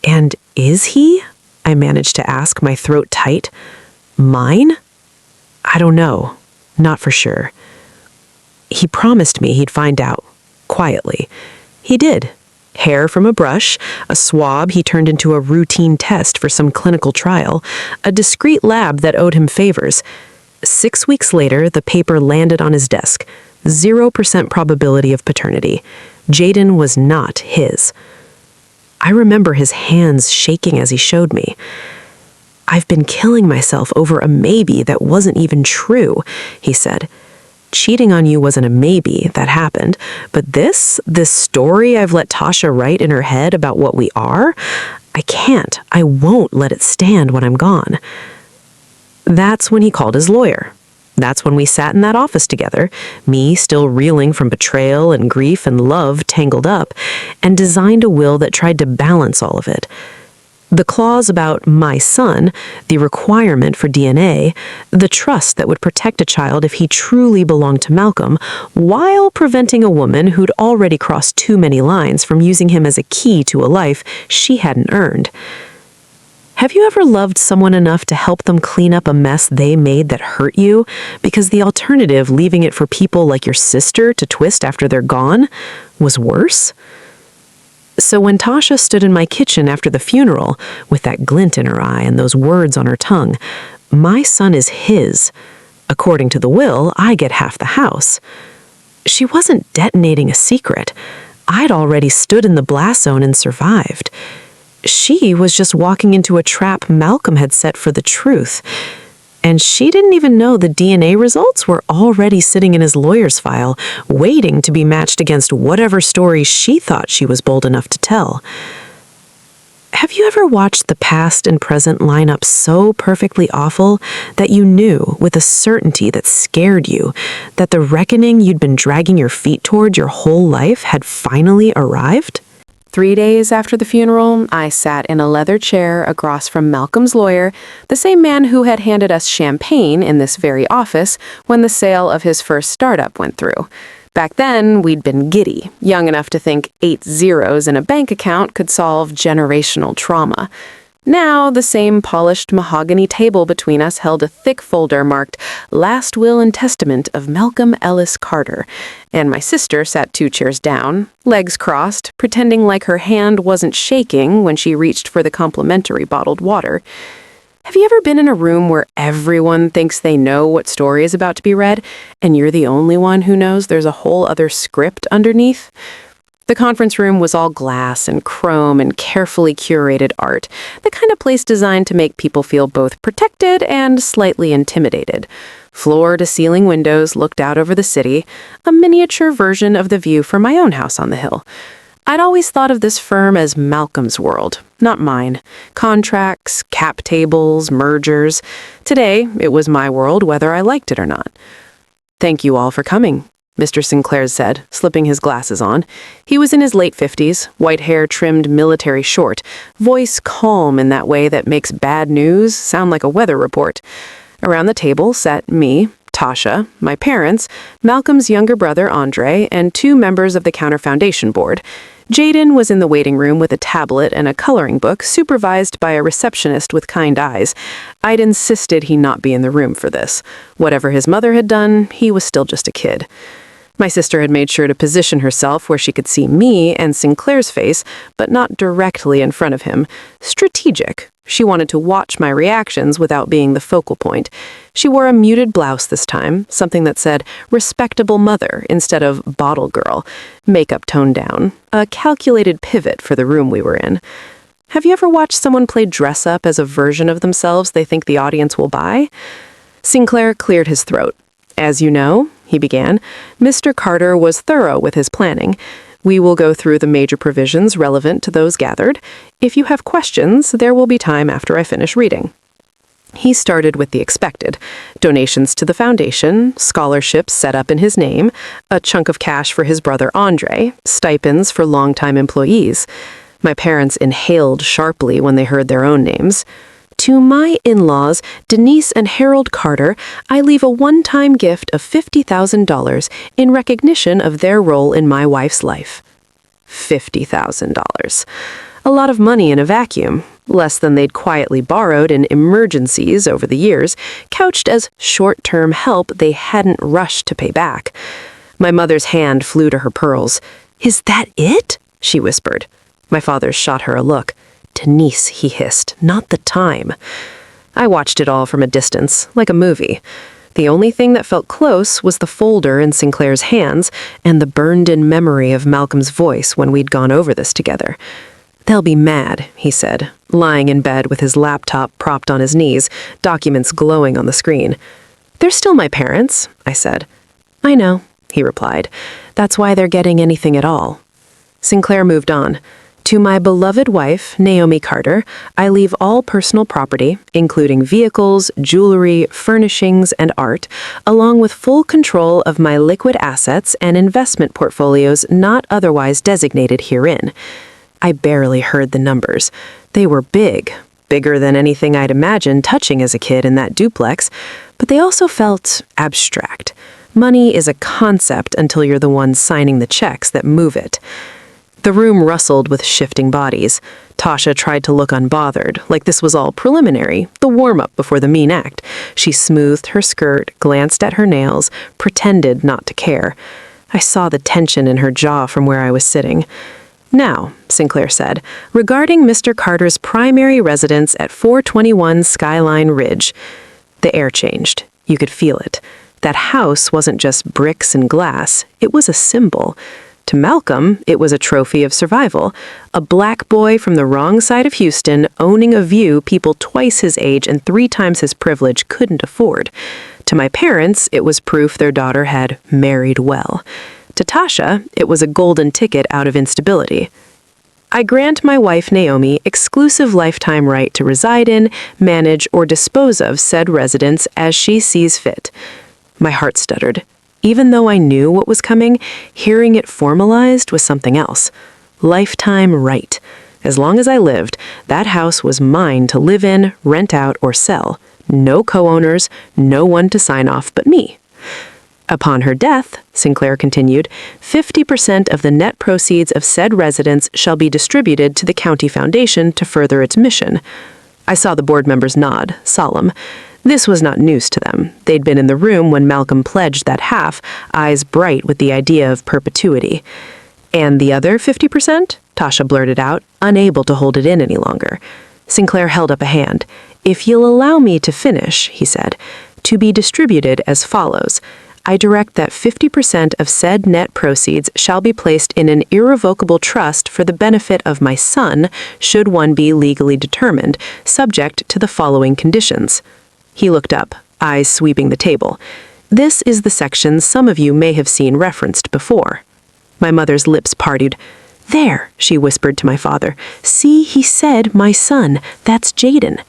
"And is he?" I managed to ask, my throat tight. "Mine? I don't know. Not for sure." He promised me he'd find out, quietly. He did. Hair from a brush, a swab he turned into a routine test for some clinical trial, a discreet lab that owed him favors. 6 weeks later, the paper landed on his desk. 0% probability of paternity. Jaden was not his. I remember his hands shaking as he showed me. "I've been killing myself over a maybe that wasn't even true," he said. "Cheating on you wasn't a maybe, that happened. But this story I've let Tasha write in her head about what we are, I won't let it stand when I'm gone." That's when he called his lawyer. That's when we sat in that office together, me still reeling from betrayal and grief and love tangled up, and designed a will that tried to balance all of it. The clause about my son, the requirement for DNA, the trust that would protect a child if he truly belonged to Malcolm, while preventing a woman who'd already crossed too many lines from using him as a key to a life she hadn't earned. Have you ever loved someone enough to help them clean up a mess they made that hurt you, because the alternative, leaving it for people like your sister to twist after they're gone, was worse? So when Tasha stood in my kitchen after the funeral, with that glint in her eye and those words on her tongue, "My son is his. According to the will, I get half the house," she wasn't detonating a secret. I'd already stood in the blast zone and survived. She was just walking into a trap Malcolm had set for the truth. And she didn't even know the DNA results were already sitting in his lawyer's file, waiting to be matched against whatever story she thought she was bold enough to tell. Have you ever watched the past and present line up so perfectly awful that you knew, with a certainty that scared you, that the reckoning you'd been dragging your feet toward your whole life had finally arrived? 3 days after the funeral, I sat in a leather chair across from Malcolm's lawyer, the same man who had handed us champagne in this very office when the sale of his first startup went through. Back then, we'd been giddy, young enough to think 8 zeros in a bank account could solve generational trauma. Now, the same polished mahogany table between us held a thick folder marked "Last Will and Testament of Malcolm Ellis Carter," and my sister sat 2 chairs down, legs crossed, pretending like her hand wasn't shaking when she reached for the complimentary bottled water. Have you ever been in a room where everyone thinks they know what story is about to be read, and you're the only one who knows there's a whole other script underneath? The conference room was all glass and chrome and carefully curated art, the kind of place designed to make people feel both protected and slightly intimidated. Floor-to-ceiling windows looked out over the city, a miniature version of the view from my own house on the hill. I'd always thought of this firm as Malcolm's world, not mine. Contracts, cap tables, mergers. Today, it was my world whether I liked it or not. "Thank you all for coming," Mr. Sinclair said, slipping his glasses on. He was in his late 50s, white hair trimmed military short, voice calm in that way that makes bad news sound like a weather report. Around the table sat me, Tasha, my parents, Malcolm's younger brother Andre, and 2 members of the Counter Foundation Board. Jaden was in the waiting room with a tablet and a coloring book, supervised by a receptionist with kind eyes. I'd insisted he not be in the room for this. Whatever his mother had done, he was still just a kid. My sister had made sure to position herself where she could see me and Sinclair's face, but not directly in front of him. Strategic. She wanted to watch my reactions without being the focal point. She wore a muted blouse this time, something that said "respectable mother" instead of "bottle girl," makeup toned down, a calculated pivot for the room we were in. Have you ever watched someone play dress up as a version of themselves they think the audience will buy? Sinclair cleared his throat. "As you know," he began, "Mr. Carter was thorough with his planning. We will go through the major provisions relevant to those gathered. If you have questions, there will be time after I finish reading." He started with the expected: donations to the foundation, scholarships set up in his name, a chunk of cash for his brother Andre, stipends for longtime employees. My parents inhaled sharply when they heard their own names. "To my in-laws, Denise and Harold Carter, I leave a one-time gift of $50,000 in recognition of their role in my wife's life." $50,000. A lot of money in a vacuum, less than they'd quietly borrowed in emergencies over the years, couched as short-term help they hadn't rushed to pay back. My mother's hand flew to her pearls. "Is that it?" she whispered. My father shot her a look. Denise, he hissed, not the time. I watched it all from a distance, like a movie. The only thing that felt close was the folder in Sinclair's hands and the burned-in memory of Malcolm's voice when we'd gone over this together. They'll be mad, he said, lying in bed with his laptop propped on his knees, documents glowing on the screen. They're still my parents, I said. I know, he replied. That's why they're getting anything at all. Sinclair moved on. To my beloved wife, Naomi Carter, I leave all personal property, including vehicles, jewelry, furnishings, and art, along with full control of my liquid assets and investment portfolios not otherwise designated herein. I barely heard the numbers. They were big, bigger than anything I'd imagined touching as a kid in that duplex, but they also felt abstract. Money is a concept until you're the one signing the checks that move it. The room rustled with shifting bodies. Tasha tried to look unbothered, like this was all preliminary, the warm-up before the mean act. She smoothed her skirt, glanced at her nails, pretended not to care. I saw the tension in her jaw from where I was sitting. Now, Sinclair said, regarding Mr. Carter's primary residence at 421 Skyline Ridge. The air changed. You could feel it. That house wasn't just bricks and glass. It was a symbol. To Malcolm, it was a trophy of survival, a black boy from the wrong side of Houston owning a view people twice his age and 3 times his privilege couldn't afford. To my parents, it was proof their daughter had married well. To Tasha, it was a golden ticket out of instability. I grant my wife Naomi exclusive lifetime right to reside in, manage, or dispose of said residence as she sees fit. My heart stuttered. Even though I knew what was coming, hearing it formalized was something else. Lifetime right. As long as I lived, that house was mine to live in, rent out, or sell. No co-owners, no one to sign off but me. Upon her death, Sinclair continued, 50% of the net proceeds of said residence shall be distributed to the county foundation to further its mission. I saw the board members nod, solemn. This was not news to them. They'd been in the room when Malcolm pledged that half, eyes bright with the idea of perpetuity. And the other 50%? Tasha blurted out, unable to hold it in any longer. Sinclair held up a hand. If you'll allow me to finish, he said, to be distributed as follows. I direct that 50% of said net proceeds shall be placed in an irrevocable trust for the benefit of my son, should one be legally determined, subject to the following conditions. He looked up, eyes sweeping the table. This is the section some of you may have seen referenced before. My mother's lips parted. There, she whispered to my father. See, he said, my son. That's Jaden.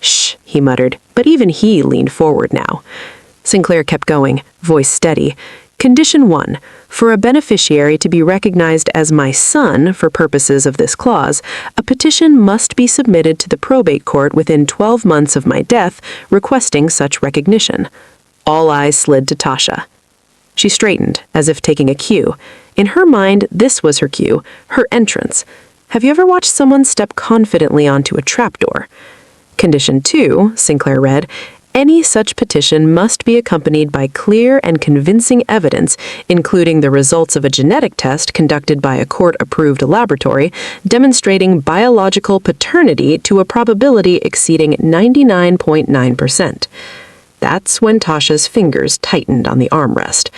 Shh, he muttered, but even he leaned forward now. Sinclair kept going, voice steady. Condition 1. For a beneficiary to be recognized as my son for purposes of this clause, a petition must be submitted to the probate court within 12 months of my death requesting such recognition. All eyes slid to Tasha. She straightened, as if taking a cue. In her mind, this was her cue, her entrance. Have you ever watched someone step confidently onto a trapdoor? Condition 2, Sinclair read, any such petition must be accompanied by clear and convincing evidence, including the results of a genetic test conducted by a court-approved laboratory, demonstrating biological paternity to a probability exceeding 99.9%. That's when Tasha's fingers tightened on the armrest.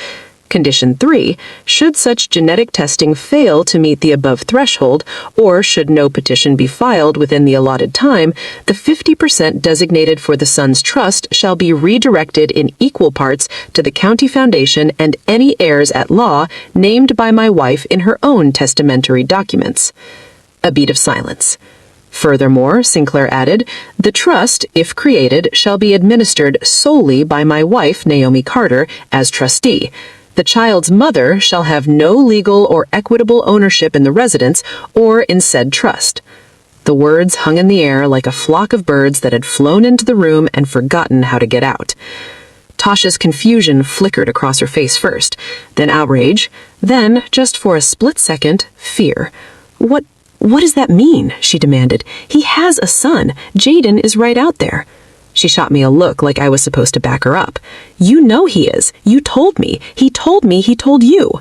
Condition 3, should such genetic testing fail to meet the above threshold, or should no petition be filed within the allotted time, the 50% designated for the son's trust shall be redirected in equal parts to the county foundation and any heirs at law named by my wife in her own testamentary documents. A beat of silence. Furthermore, Sinclair added, the trust, if created, shall be administered solely by my wife, Naomi Carter, as trustee. The child's mother shall have no legal or equitable ownership in the residence or in said trust. The words hung in the air like a flock of birds that had flown into the room and forgotten how to get out. Tasha's confusion flickered across her face first, then outrage, then, just for a split second, fear. What does that mean? She demanded. He has a son. Jaden is right out there. She shot me a look like I was supposed to back her up. You know he is. You told me. He told me he told you.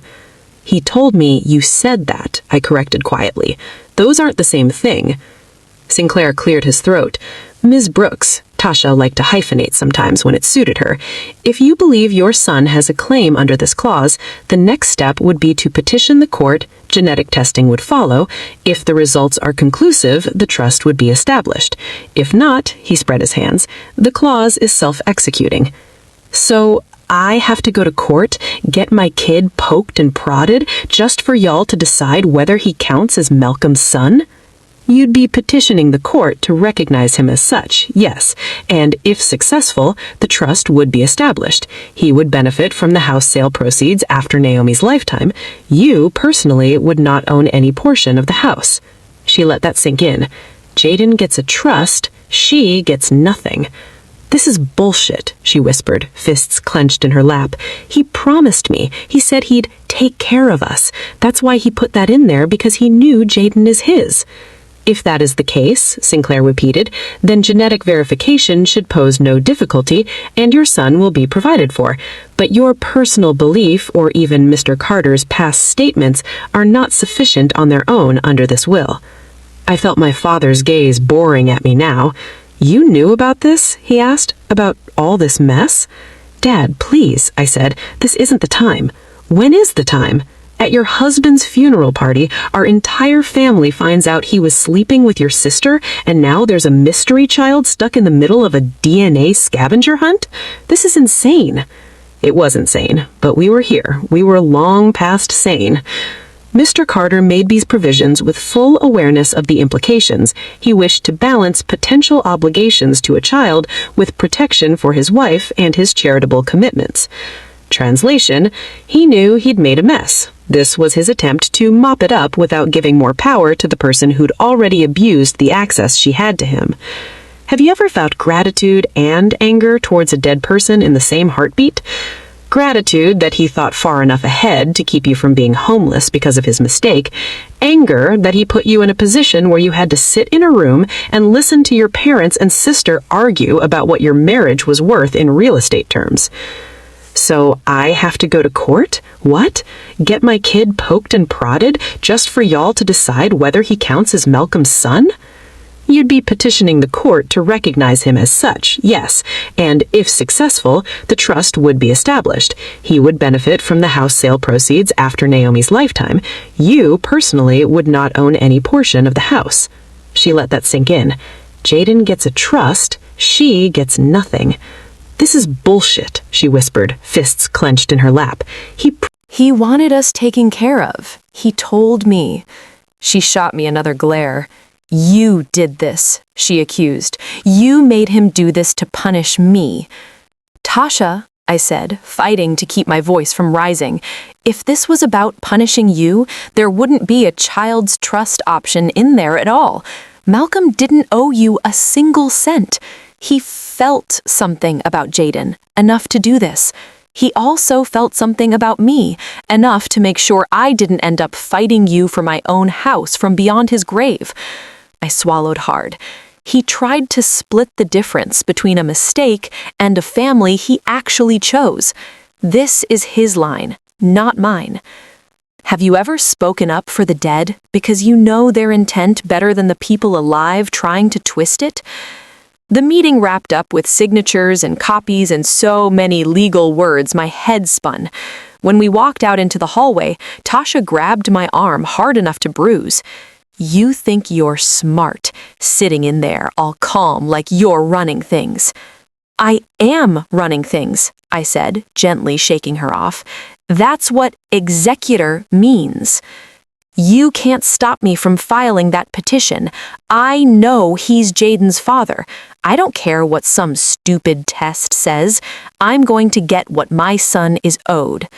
He told me you said that, I corrected quietly. Those aren't the same thing. Sinclair cleared his throat. Ms. Brooks, Tasha liked to hyphenate sometimes when it suited her. If you believe your son has a claim under this clause, the next step would be to petition the court. Genetic testing would follow. If the results are conclusive, the trust would be established. If not, he spread his hands, the clause is self-executing. So I have to go to court, get my kid poked and prodded, just for y'all to decide whether he counts as Malcolm's son? You'd be petitioning the court to recognize him as such, yes, and if successful, the trust would be established. He would benefit from the house sale proceeds after Naomi's lifetime. You, personally, would not own any portion of the house. She let that sink in. Jaden gets a trust, she gets nothing. This is bullshit, she whispered, fists clenched in her lap. He promised me. He said he'd take care of us. That's why he put that in there, because he knew Jaden is his. If that is the case, Sinclair repeated, then genetic verification should pose no difficulty, and your son will be provided for. But your personal belief, or even Mr. Carter's past statements, are not sufficient on their own under this will. I felt my father's gaze boring at me now. You knew about this? He asked. About all this mess? Dad, please, I said, this isn't the time. When is the time? At your husband's funeral party, our entire family finds out he was sleeping with your sister, and now there's a mystery child stuck in the middle of a DNA scavenger hunt? This is insane. It was insane, but we were here. We were long past sane. Mr. Carter made these provisions with full awareness of the implications. He wished to balance potential obligations to a child with protection for his wife and his charitable commitments. Translation, he knew he'd made a mess. This was his attempt to mop it up without giving more power to the person who'd already abused the access she had to him. Have you ever felt gratitude and anger towards a dead person in the same heartbeat? Gratitude that he thought far enough ahead to keep you from being homeless because of his mistake. Anger that he put you in a position where you had to sit in a room and listen to your parents and sister argue about what your marriage was worth in real estate terms. So I have to go to court? What? Get my kid poked and prodded just for y'all to decide whether he counts as Malcolm's son? You'd be petitioning the court to recognize him as such, yes, and if successful, the trust would be established. He would benefit from the house sale proceeds after Naomi's lifetime. You, personally, would not own any portion of the house. She let that sink in. Jaden gets a trust, she gets nothing. This is bullshit, she whispered, fists clenched in her lap. He wanted us taken care of. He told me. She shot me another glare. You did this, she accused. You made him do this to punish me. Tasha, I said, fighting to keep my voice from rising, if this was about punishing you, there wouldn't be a child's trust option in there at all. Malcolm didn't owe you a single cent. He felt something about Jaden, enough to do this. He also felt something about me, enough to make sure I didn't end up fighting you for my own house from beyond his grave. I swallowed hard. He tried to split the difference between a mistake and a family he actually chose. This is his line, not mine. Have you ever spoken up for the dead because you know their intent better than the people alive trying to twist it? The meeting wrapped up with signatures and copies and so many legal words my head spun. When we walked out into the hallway, Tasha grabbed my arm hard enough to bruise. You think you're smart, sitting in there all calm like you're running things. I am running things, I said, gently shaking her off. That's what executor means. You can't stop me from filing that petition. I know he's Jaden's father. I don't care what some stupid test says. I'm going to get what my son is owed.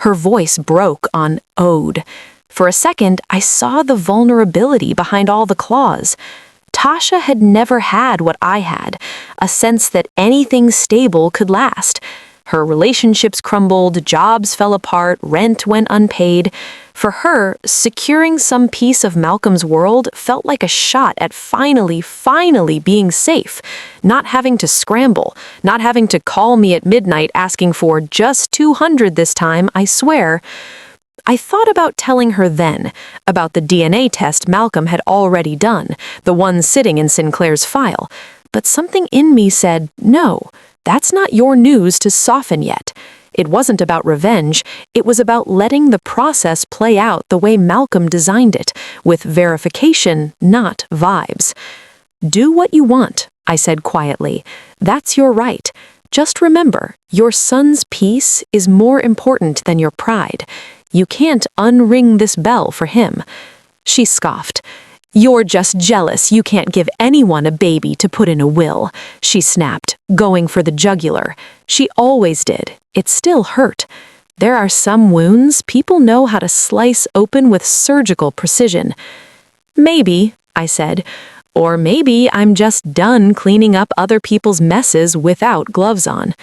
Her voice broke on owed. For a second, I saw the vulnerability behind all the claws. Tasha had never had what I had, a sense that anything stable could last. Her relationships crumbled, jobs fell apart, rent went unpaid. For her, securing some piece of Malcolm's world felt like a shot at finally being safe, not having to scramble, not having to call me at midnight asking for just $200 this time, I swear. I thought about telling her then, about the DNA test Malcolm had already done, the one sitting in Sinclair's file, but something in me said, no, that's not your news to soften yet. It wasn't about revenge, it was about letting the process play out the way Malcolm designed it, with verification, not vibes. Do what you want, I said quietly. That's your right. Just remember, your son's peace is more important than your pride. You can't unring this bell for him. She scoffed. You're just jealous you can't give anyone a baby to put in a will, she snapped, going for the jugular. She always did. It still hurt. There are some wounds people know how to slice open with surgical precision. Maybe, I said, or maybe I'm just done cleaning up other people's messes without gloves on.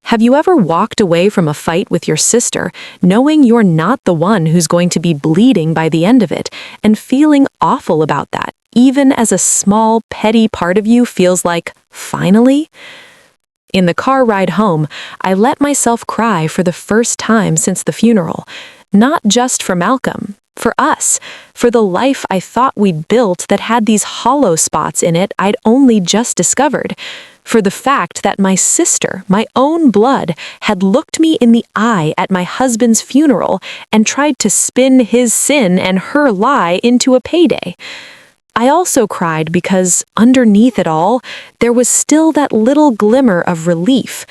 Have you ever walked away from a fight with your sister, knowing you're not the one who's going to be bleeding by the end of it, and feeling awful about that, even as a small, petty part of you feels like, finally? In the car ride home, I let myself cry for the first time since the funeral. Not just for Malcolm, for us, for the life I thought we'd built that had these hollow spots in it I'd only just discovered. For the fact that my sister, my own blood, had looked me in the eye at my husband's funeral and tried to spin his sin and her lie into a payday. I also cried because, underneath it all, there was still that little glimmer of relief.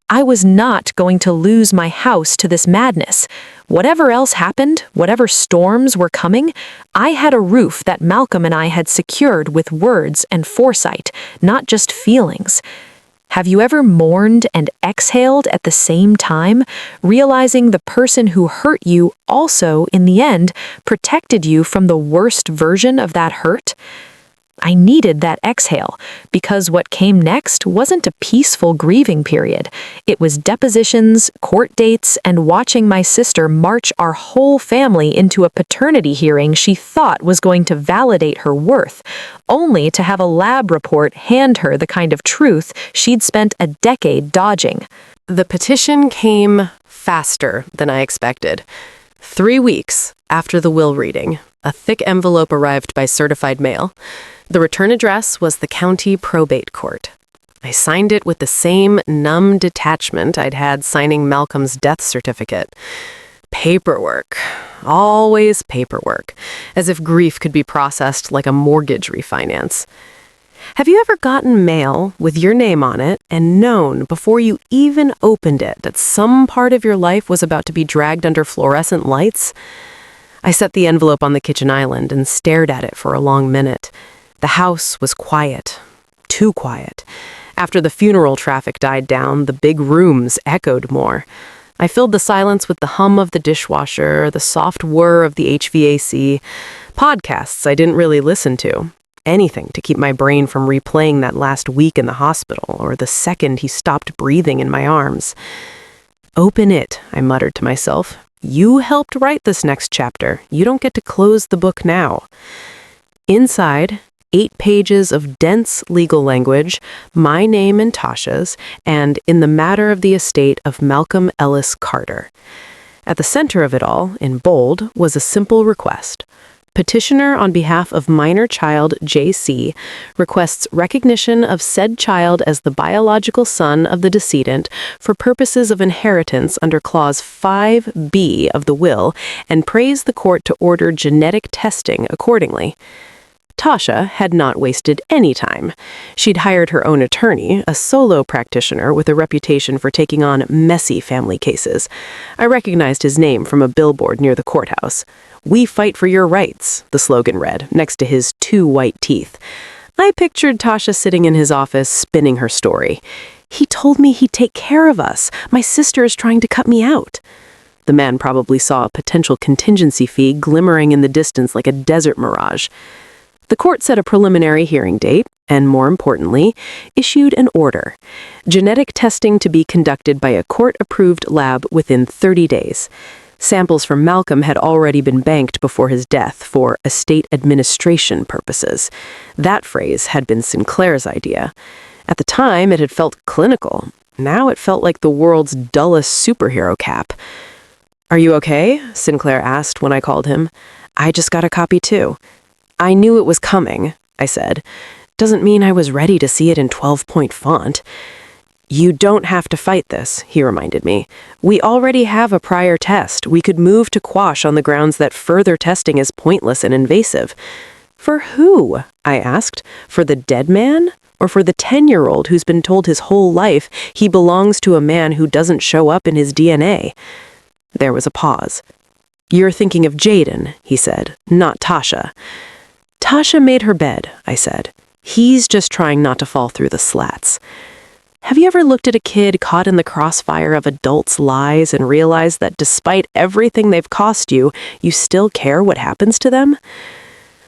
I was not going to lose my house to this madness. Whatever else happened, whatever storms were coming, I had a roof that Malcolm and I had secured with words and foresight, not just feelings. Have you ever mourned and exhaled at the same time, realizing the person who hurt you also, in the end, protected you from the worst version of that hurt? I needed that exhale, because what came next wasn't a peaceful grieving period. It was depositions, court dates, and watching my sister march our whole family into a paternity hearing she thought was going to validate her worth, only to have a lab report hand her the kind of truth she'd spent a decade dodging. The petition came faster than I expected. 3 weeks after the will reading, a thick envelope arrived by certified mail. The return address was the county probate court. I signed it with the same numb detachment I'd had signing Malcolm's death certificate. Paperwork. Always paperwork. As if grief could be processed like a mortgage refinance. Have you ever gotten mail with your name on it and known before you even opened it that some part of your life was about to be dragged under fluorescent lights? I set the envelope on the kitchen island and stared at it for a long minute. The house was quiet. Too quiet. After the funeral traffic died down, the big rooms echoed more. I filled the silence with the hum of the dishwasher, the soft whir of the HVAC, podcasts I didn't really listen to. Anything to keep my brain from replaying that last week in the hospital or the second he stopped breathing in my arms. Open it, I muttered to myself. You helped write this next chapter. You don't get to close the book now. Inside, 8 pages of dense legal language, my name and Tasha's, and in the matter of the estate of Malcolm Ellis Carter. At the center of it all, in bold, was a simple request. Petitioner on behalf of minor child J.C. requests recognition of said child as the biological son of the decedent for purposes of inheritance under Clause 5B of the will and prays the court to order genetic testing accordingly. Tasha had not wasted any time. She'd hired her own attorney, a solo practitioner with a reputation for taking on messy family cases. I recognized his name from a billboard near the courthouse. "We fight for your rights," the slogan read, next to his 2 white teeth. I pictured Tasha sitting in his office, spinning her story. "He told me he'd take care of us. My sister is trying to cut me out." The man probably saw a potential contingency fee glimmering in the distance like a desert mirage. The court set a preliminary hearing date and, more importantly, issued an order. Genetic testing to be conducted by a court-approved lab within 30 days. Samples from Malcolm had already been banked before his death for estate administration purposes. That phrase had been Sinclair's idea. At the time, it had felt clinical. Now it felt like the world's dullest superhero cap. "Are you okay?" Sinclair asked when I called him. "I just got a copy too." "I knew it was coming," I said. "Doesn't mean I was ready to see it in 12-point font." "You don't have to fight this," he reminded me. "We already have a prior test. We could move to quash on the grounds that further testing is pointless and invasive." "For who?" I asked. "For the dead man? Or for the 10-year-old who's been told his whole life he belongs to a man who doesn't show up in his DNA?" There was a pause. "You're thinking of Jaden," he said, "not Tasha." "Tasha made her bed," I said. "He's just trying not to fall through the slats." Have you ever looked at a kid caught in the crossfire of adults' lies and realized that despite everything they've cost you, you still care what happens to them?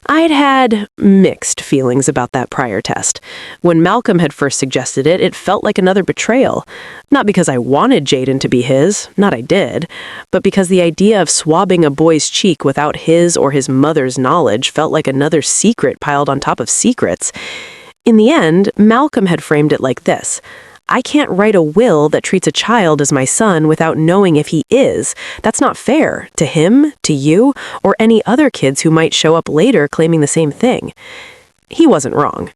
I'd had mixed feelings about that prior test. When Malcolm had first suggested it, it felt like another betrayal. Not because I wanted Jaden to be his, not I did, but because the idea of swabbing a boy's cheek without his or his mother's knowledge felt like another secret piled on top of secrets. In the end, Malcolm had framed it like this: I can't write a will that treats a child as my son without knowing if he is. That's not fair to him, to you, or any other kids who might show up later claiming the same thing. He wasn't wrong.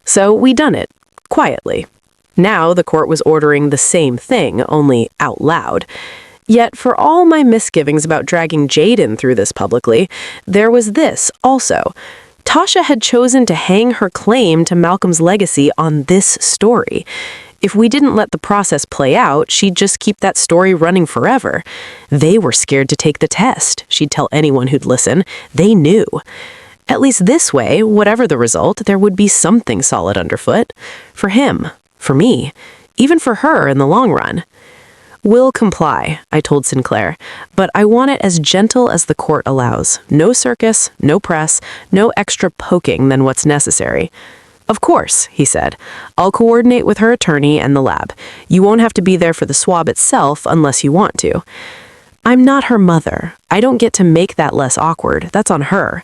So we done it, quietly. Now the court was ordering the same thing, only out loud. Yet for all my misgivings about dragging Jaden through this publicly, there was this also. Tasha had chosen to hang her claim to Malcolm's legacy on this story. If we didn't let the process play out, she'd just keep that story running forever. They were scared to take the test, she'd tell anyone who'd listen. They knew. At least this way, whatever the result, there would be something solid underfoot. For him, for me, even for her in the long run. "We'll comply," I told Sinclair, "but I want it as gentle as the court allows. No circus, no press, no extra poking than what's necessary." "Of course," he said. "I'll coordinate with her attorney and the lab. You won't have to be there for the swab itself unless you want to." "I'm not her mother. I don't get to make that less awkward. That's on her."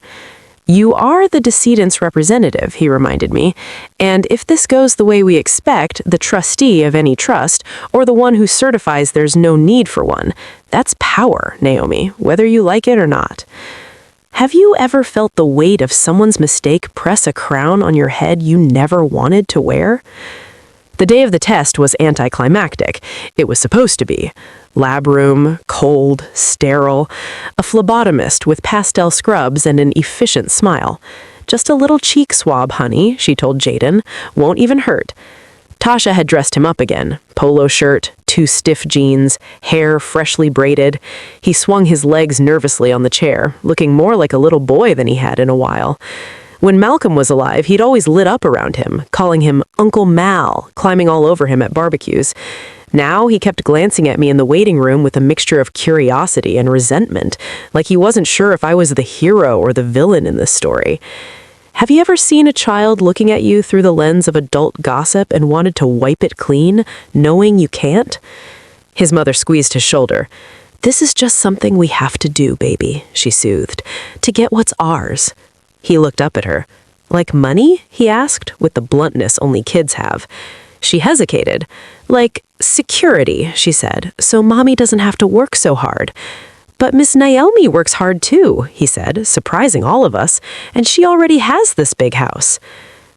"You are the decedent's representative," he reminded me, "and if this goes the way we expect, the trustee of any trust, or the one who certifies there's no need for one, that's power, Naomi, whether you like it or not." Have you ever felt the weight of someone's mistake press a crown on your head you never wanted to wear? The day of the test was anticlimactic. It was supposed to be. Lab room, cold, sterile, a phlebotomist with pastel scrubs and an efficient smile. "Just a little cheek swab, honey," she told Jaden. "Won't even hurt." Tasha had dressed him up again. Polo shirt, 2 stiff jeans, hair freshly braided. He swung his legs nervously on the chair, looking more like a little boy than he had in a while. When Malcolm was alive, he'd always lit up around him, calling him Uncle Mal, climbing all over him at barbecues. Now he kept glancing at me in the waiting room with a mixture of curiosity and resentment, like he wasn't sure if I was the hero or the villain in this story. Have you ever seen a child looking at you through the lens of adult gossip and wanted to wipe it clean, knowing you can't? His mother squeezed his shoulder. "This is just something we have to do, baby," she soothed, "to get what's ours." He looked up at her. "Like money?" he asked, with the bluntness only kids have. She hesitated. "Like security," she said, "so Mommy doesn't have to work so hard." "But Miss Naomi works hard too," he said, surprising all of us, "and she already has this big house."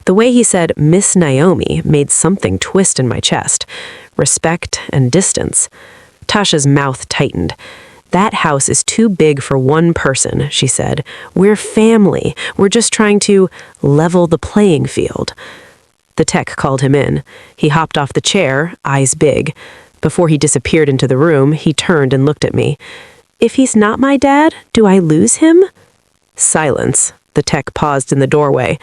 The way he said Miss Naomi made something twist in my chest. Respect and distance. Tasha's mouth tightened. "That house is too big for one person," she said. "We're family. We're just trying to level the playing field." The tech called him in. He hopped off the chair, eyes big. Before he disappeared into the room, he turned and looked at me. "If he's not my dad, do I lose him?" Silence. The tech paused in the doorway.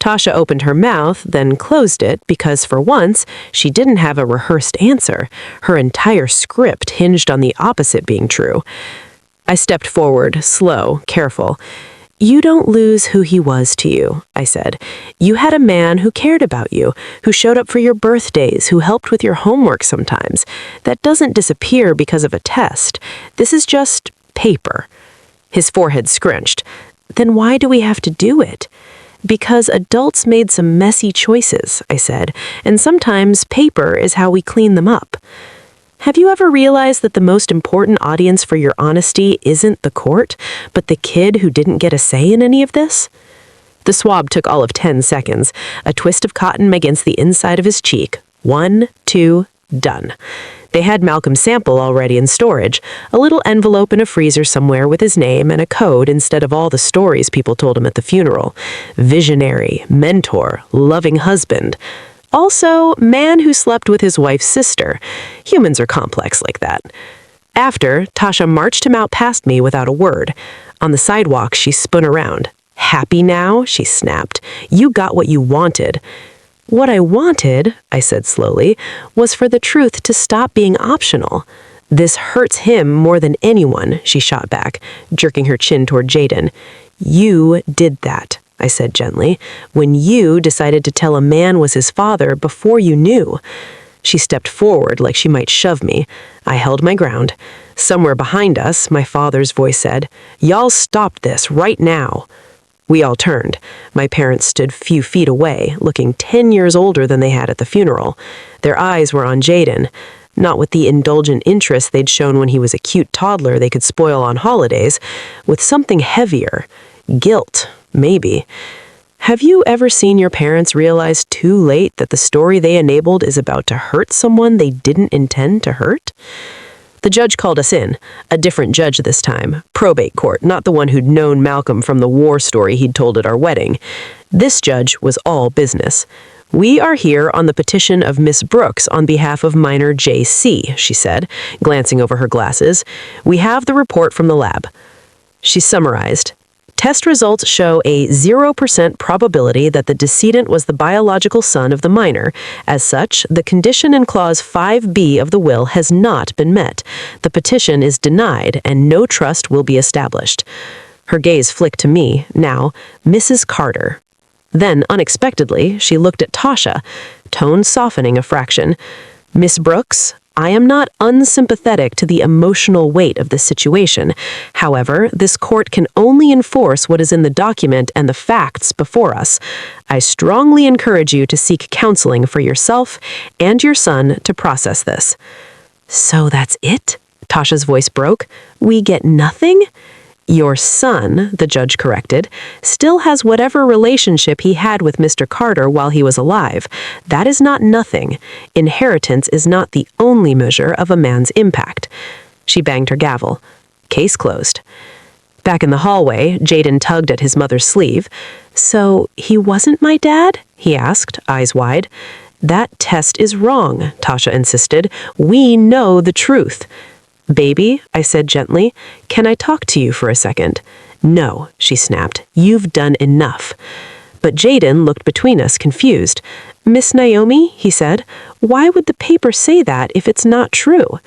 Tasha opened her mouth, then closed it because, for once, she didn't have a rehearsed answer. Her entire script hinged on the opposite being true. I stepped forward, slow, careful. "You don't lose who he was to you," I said. "You had a man who cared about you, who showed up for your birthdays, who helped with your homework sometimes. That doesn't disappear because of a test. This is just paper." His forehead scrunched. "Then why do we have to do it?" "Because adults made some messy choices," I said, "and sometimes paper is how we clean them up." Have you ever realized that the most important audience for your honesty isn't the court, but the kid who didn't get a say in any of this? The swab took all of 10 seconds, a twist of cotton against the inside of his cheek. 1, 2, done. They had Malcolm's sample already in storage, a little envelope in a freezer somewhere with his name and a code instead of all the stories people told him at the funeral. Visionary, mentor, loving husband. Also, man who slept with his wife's sister. Humans are complex like that. After, Tasha marched him out past me without a word. On the sidewalk, she spun around. "Happy now?" she snapped. "You got what you wanted." "What I wanted," I said slowly, "was for the truth to stop being optional." "This hurts him more than anyone," she shot back, jerking her chin toward Jaden. "You did that," I said gently, "when you decided to tell a man was his father before you knew." She stepped forward like she might shove me. I held my ground. Somewhere behind us, my father's voice said, "Y'all stop this right now." We all turned. My parents stood a few feet away, looking 10 years older than they had at the funeral. Their eyes were on Jaden, not with the indulgent interest they'd shown when he was a cute toddler they could spoil on holidays, with something heavier. Guilt, maybe. Have you ever seen your parents realize too late that the story they enabled is about to hurt someone they didn't intend to hurt? The judge called us in, a different judge this time, probate court, not the one who'd known Malcolm from the war story he'd told at our wedding. This judge was all business. "We are here on the petition of Miss Brooks on behalf of minor J.C., she said, glancing over her glasses. "We have the report from the lab." She summarized. "Test results show a 0% probability that the decedent was the biological son of the minor. As such, the condition in Clause 5B of the will has not been met. The petition is denied and no trust will be established." Her gaze flicked to me, now, Mrs. Carter. Then, unexpectedly, she looked at Tasha, tone softening a fraction. "Miss Brooks, I am not unsympathetic to the emotional weight of this situation. However, this court can only enforce what is in the document and the facts before us. I strongly encourage you to seek counseling for yourself and your son to process this." "So that's it?" Tasha's voice broke. "We get nothing?" "Your son," the judge corrected, "still has whatever relationship he had with Mr. Carter while he was alive. That is not nothing. Inheritance is not the only measure of a man's impact." She banged her gavel. Case closed. Back in the hallway, Jaden tugged at his mother's sleeve. "So, he wasn't my dad?" he asked, eyes wide. "That test is wrong," Tasha insisted. "We know the truth." "Baby," I said gently, "can I talk to you for a second?" "No," she snapped. "You've done enough." But Jaden looked between us, confused. "Miss Naomi," he said, "why would the paper say that if it's not true?"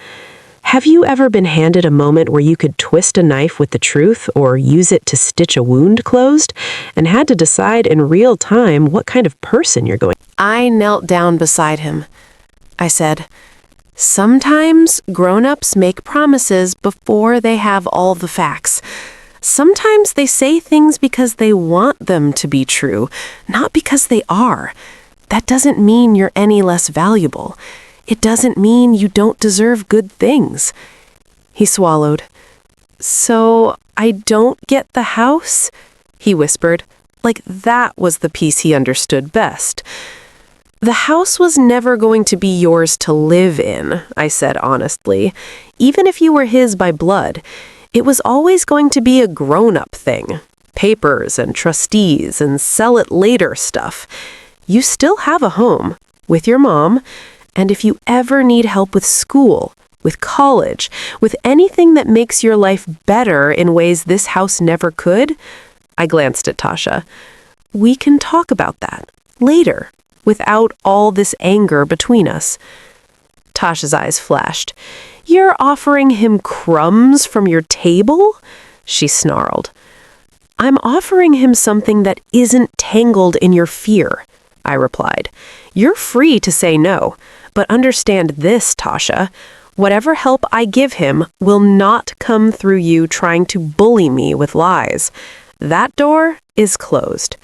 Have you ever been handed a moment where you could twist a knife with the truth or use it to stitch a wound closed and had to decide in real time what kind of person you're going? I knelt down beside him. I said, "Sometimes grown-ups make promises before they have all the facts. Sometimes they say things because they want them to be true, not because they are. That doesn't mean you're any less valuable. It doesn't mean you don't deserve good things." He swallowed. "So I don't get the house?" he whispered, like that was the piece he understood best. "The house was never going to be yours to live in," I said honestly. "Even if you were his by blood, it was always going to be a grown-up thing. Papers and trustees and sell-it-later stuff. You still have a home, with your mom, and if you ever need help with school, with college, with anything that makes your life better in ways this house never could," I glanced at Tasha, "we can talk about that later, without all this anger between us." Tasha's eyes flashed. "You're offering him crumbs from your table?" she snarled. "I'm offering him something that isn't tangled in your fear," I replied. "You're free to say no, but understand this, Tasha. Whatever help I give him will not come through you trying to bully me with lies. That door is closed."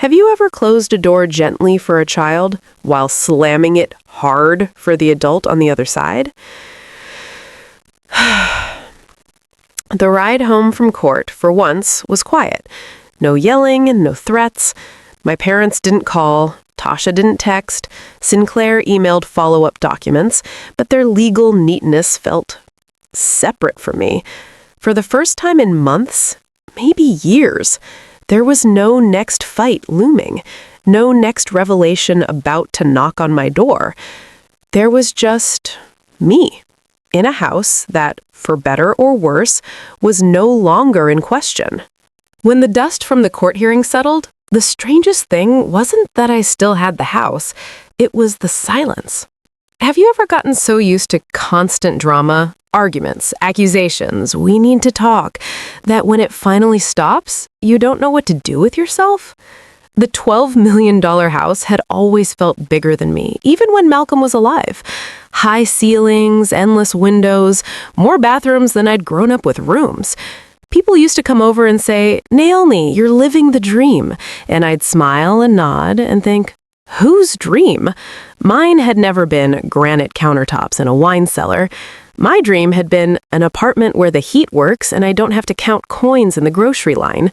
Have you ever closed a door gently for a child while slamming it hard for the adult on the other side? The ride home from court, for once, was quiet. No yelling and no threats. My parents didn't call. Tasha didn't text. Sinclair emailed follow-up documents, but their legal neatness felt separate from me. For the first time in months, maybe years, there was no next fight looming, no next revelation about to knock on my door. There was just me, in a house that, for better or worse, was no longer in question. When the dust from the court hearing settled, the strangest thing wasn't that I still had the house, it was the silence. Have you ever gotten so used to constant drama, arguments, accusations, we need to talk, that when it finally stops, you don't know what to do with yourself? The $12 million house had always felt bigger than me, even when Malcolm was alive. High ceilings, endless windows, more bathrooms than I'd grown up with rooms. People used to come over and say, "Naomi, you're living the dream." And I'd smile and nod and think, whose dream? Mine had never been granite countertops and a wine cellar. My dream had been an apartment where the heat works and I don't have to count coins in the grocery line.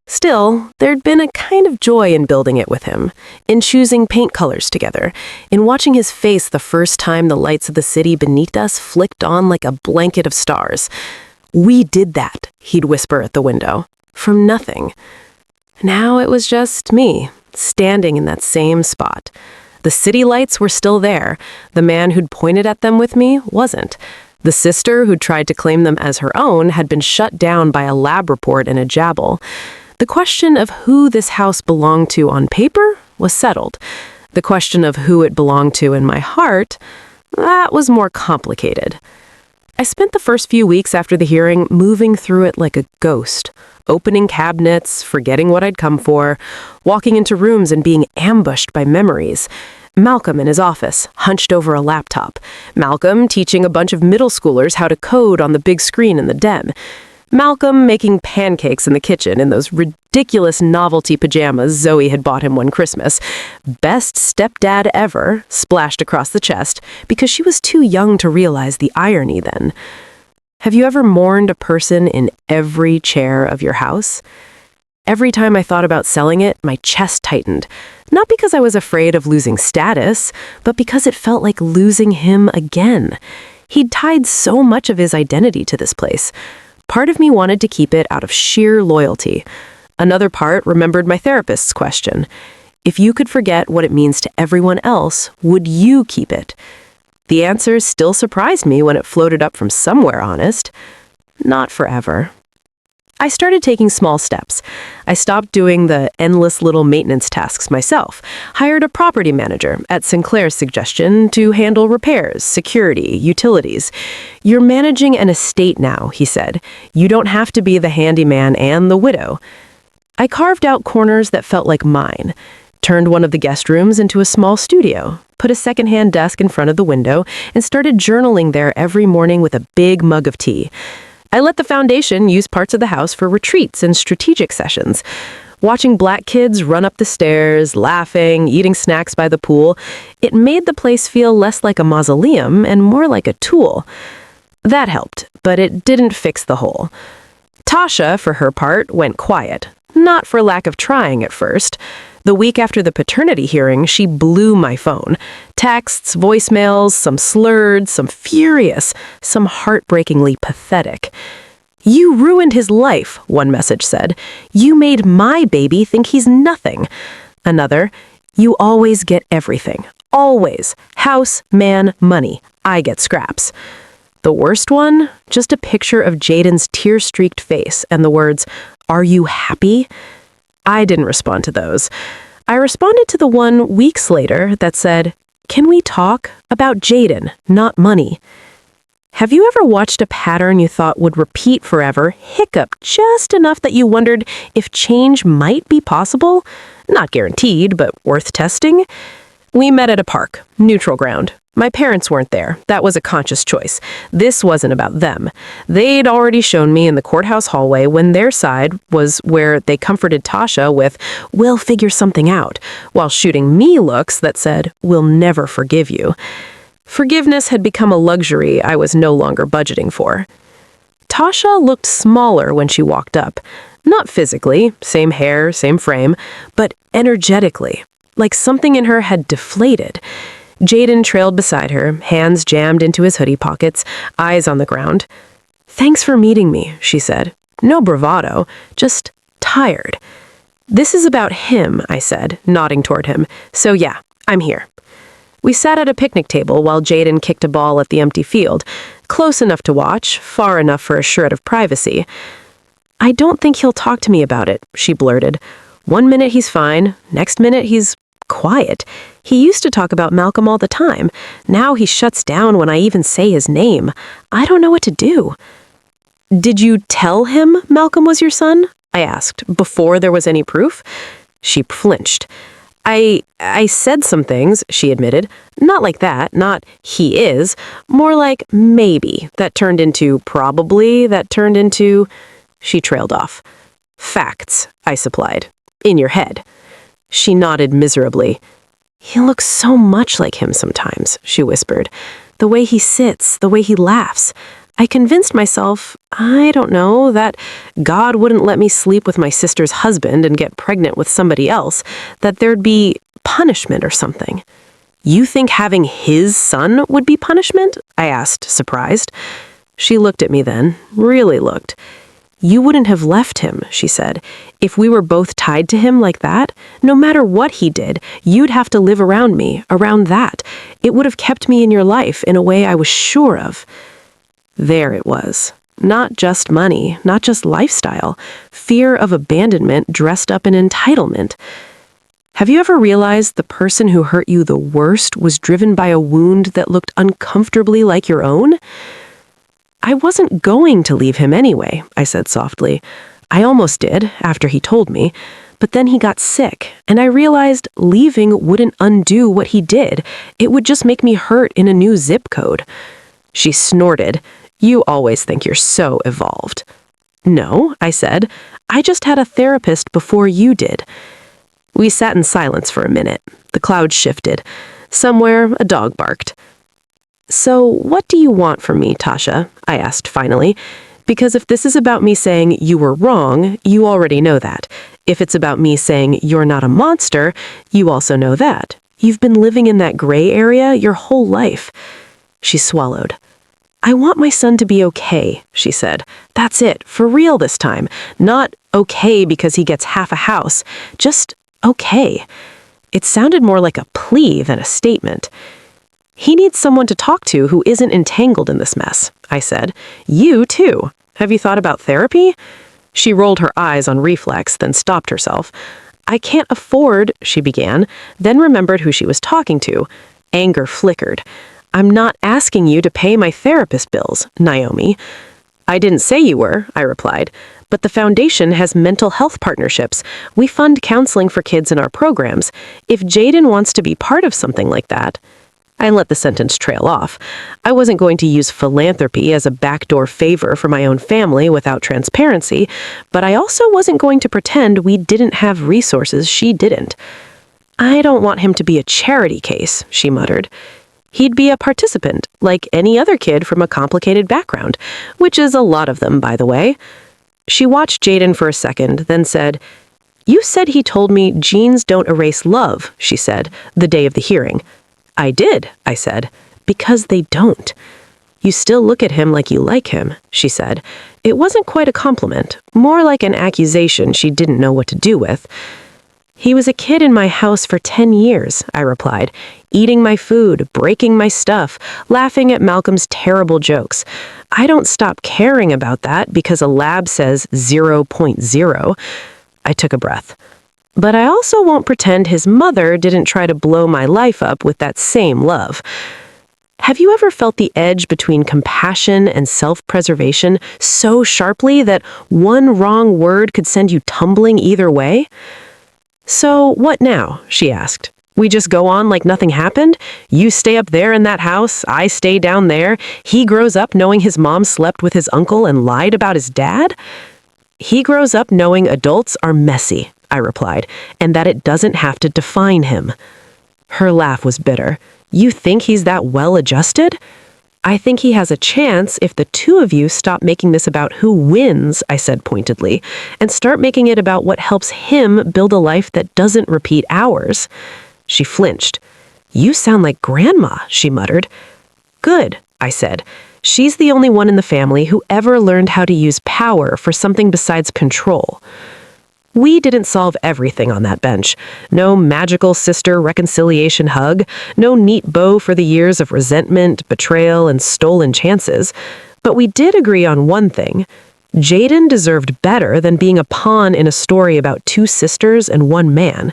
Still, there'd been a kind of joy in building it with him, in choosing paint colors together, in watching his face the first time the lights of the city beneath us flicked on like a blanket of stars. "We did that," he'd whisper at the window, from nothing. Now it was just me, standing in that same spot. The city lights were still there. The man who'd pointed at them with me wasn't. The sister who'd tried to claim them as her own had been shut down by a lab report and a jabble. The question of who this house belonged to on paper was settled. The question of who it belonged to in my heart, that was more complicated. I spent the first few weeks after the hearing moving through it like a ghost, opening cabinets, forgetting what I'd come for, walking into rooms and being ambushed by memories. Malcolm in his office, hunched over a laptop. Malcolm teaching a bunch of middle schoolers how to code on the big screen in the den. Malcolm making pancakes in the kitchen in those ridiculous novelty pajamas Zoe had bought him one Christmas. "Best stepdad ever," splashed across the chest, because she was too young to realize the irony then. Have you ever mourned a person in every chair of your house? Every time I thought about selling it, my chest tightened. Not because I was afraid of losing status, but because it felt like losing him again. He'd tied so much of his identity to this place. Part of me wanted to keep it out of sheer loyalty. Another part remembered my therapist's question. If you could forget what it means to everyone else, would you keep it? The answer still surprised me when it floated up from somewhere honest. Not forever. I started taking small steps. I stopped doing the endless little maintenance tasks myself, hired a property manager, at Sinclair's suggestion, to handle repairs, security, utilities. "You're managing an estate now," he said. "You don't have to be the handyman and the widow." I carved out corners that felt like mine, turned one of the guest rooms into a small studio, put a secondhand desk in front of the window, and started journaling there every morning with a big mug of tea. I let the foundation use parts of the house for retreats and strategic sessions. Watching black kids run up the stairs, laughing, eating snacks by the pool, it made the place feel less like a mausoleum and more like a tool. That helped, but it didn't fix the hole. Tasha, for her part, went quiet, not for lack of trying at first. The week after the paternity hearing, she blew my phone. Texts, voicemails, some slurred, some furious, some heartbreakingly pathetic. "You ruined his life," one message said. "You made my baby think he's nothing." Another, "You always get everything. Always. House, man, money. I get scraps." The worst one? Just a picture of Jaden's tear-streaked face and the words, "Are you happy?" I didn't respond to those. I responded to the one weeks later that said, "Can we talk about Jaden, not money?" Have you ever watched a pattern you thought would repeat forever, hiccup just enough that you wondered if change might be possible? Not guaranteed, but worth testing? We met at a park, neutral ground. My parents weren't there. That was a conscious choice. This wasn't about them. They'd already shown me in the courthouse hallway when their side was where they comforted Tasha with, "We'll figure something out," while shooting me looks that said, "We'll never forgive you." Forgiveness had become a luxury I was no longer budgeting for. Tasha looked smaller when she walked up. Not physically, same hair, same frame, but energetically, like something in her had deflated. Jaden trailed beside her, hands jammed into his hoodie pockets, eyes on the ground. "Thanks for meeting me," she said. No bravado, just tired. "This is about him," I said, nodding toward him. "So yeah, I'm here." We sat at a picnic table while Jaden kicked a ball at the empty field, close enough to watch, far enough for a shred of privacy. "I don't think he'll talk to me about it," she blurted. "One minute he's fine, next minute he's quiet. He used to talk about Malcolm all the time. Now he shuts down when I even say his name. I don't know what to do." "Did you tell him Malcolm was your son?" I asked, before there was any proof. She flinched. I said some things," she admitted. "Not like that, not he is. More like maybe, that turned into probably, that turned into..." She trailed off. "Facts," I supplied. "In your head." She nodded miserably. "He looks so much like him sometimes," she whispered. "The way he sits, the way he laughs. I convinced myself, I don't know, that God wouldn't let me sleep with my sister's husband and get pregnant with somebody else, that there'd be punishment or something." "You think having his son would be punishment?" I asked, surprised. She looked at me then, really looked. "You wouldn't have left him," she said. "If we were both tied to him like that, no matter what he did, you'd have to live around me, around that. It would have kept me in your life in a way I was sure of." There it was. Not just money, not just lifestyle. Fear of abandonment dressed up in entitlement. Have you ever realized the person who hurt you the worst was driven by a wound that looked uncomfortably like your own? "I wasn't going to leave him anyway," I said softly. "I almost did, after he told me. But then he got sick, and I realized leaving wouldn't undo what he did. It would just make me hurt in a new zip code." She snorted. "You always think you're so evolved." "No," I said. "I just had a therapist before you did." We sat in silence for a minute. The clouds shifted. Somewhere, a dog barked. "So, what do you want from me, Tasha?" I asked finally. "Because if this is about me saying you were wrong, you already know that. If it's about me saying you're not a monster, you also know that. You've been living in that gray area your whole life." She swallowed. "I want my son to be okay," she said. "That's it, for real this time. Not okay because he gets half a house. Just okay." It sounded more like a plea than a statement. "He needs someone to talk to who isn't entangled in this mess," I said. "You, too. Have you thought about therapy?" She rolled her eyes on reflex, then stopped herself. "I can't afford," she began, then remembered who she was talking to. Anger flickered. "I'm not asking you to pay my therapist bills, Naomi." "I didn't say you were," I replied. "But the foundation has mental health partnerships. We fund counseling for kids in our programs. If Jaden wants to be part of something like that..." I let the sentence trail off. I wasn't going to use philanthropy as a backdoor favor for my own family without transparency, but I also wasn't going to pretend we didn't have resources she didn't. "I don't want him to be a charity case," she muttered. "He'd be a participant, like any other kid from a complicated background, which is a lot of them, by the way." She watched Jaden for a second, then said, "You said he told me genes don't erase love," she said, "the day of the hearing." "I did," I said, "because they don't." "You still look at him like you like him," she said. It wasn't quite a compliment, more like an accusation she didn't know what to do with. "He was a kid in my house for 10 years, I replied, eating my food, breaking my stuff, laughing at Malcolm's terrible jokes. I don't stop caring about that because a lab says 0.0. I took a breath. But I also won't pretend his mother didn't try to blow my life up with that same love. Have you ever felt the edge between compassion and self-preservation so sharply that one wrong word could send you tumbling either way? "So what now?" she asked. We just go on like nothing happened? You stay up there in that house, I stay down there. He grows up knowing his mom slept with his uncle and lied about his dad? He grows up knowing adults are messy, I replied, and that it doesn't have to define him. Her laugh was bitter. You think he's that well-adjusted? I think he has a chance if the two of you stop making this about who wins, I said pointedly, and start making it about what helps him build a life that doesn't repeat ours. She flinched. You sound like Grandma, she muttered. Good, I said. She's the only one in the family who ever learned how to use power for something besides control. We didn't solve everything on that bench. No magical sister reconciliation hug, no neat bow for the years of resentment, betrayal, and stolen chances. But we did agree on one thing. Jaden deserved better than being a pawn in a story about two sisters and one man.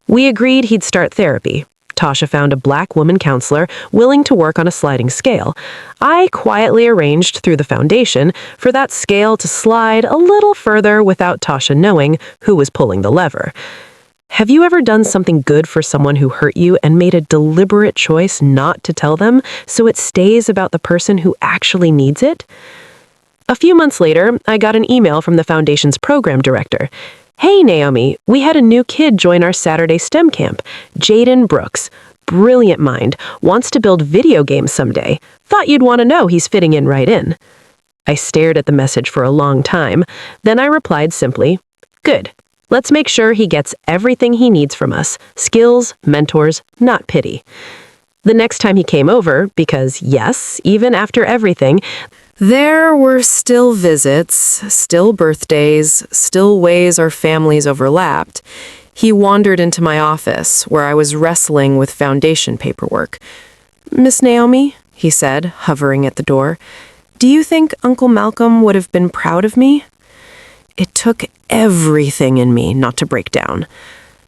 We agreed he'd start therapy. Tasha found a Black woman counselor willing to work on a sliding scale. I quietly arranged through the foundation for that scale to slide a little further without Tasha knowing who was pulling the lever. Have you ever done something good for someone who hurt you and made a deliberate choice not to tell them so it stays about the person who actually needs it? A few months later, I got an email from the foundation's program director. Hey, Naomi, we had a new kid join our Saturday STEM camp. Jaden Brooks. Brilliant mind. Wants to build video games someday. Thought you'd want to know he's fitting in right in. I stared at the message for a long time. Then I replied simply, Good. Let's make sure he gets everything he needs from us. Skills, mentors, not pity. The next time he came over, because yes, even after everything, there were still visits, still birthdays, still ways our families overlapped. He wandered into my office, where I was wrestling with foundation paperwork. Miss Naomi, he said, hovering at the door, do you think Uncle Malcolm would have been proud of me? It took everything in me not to break down.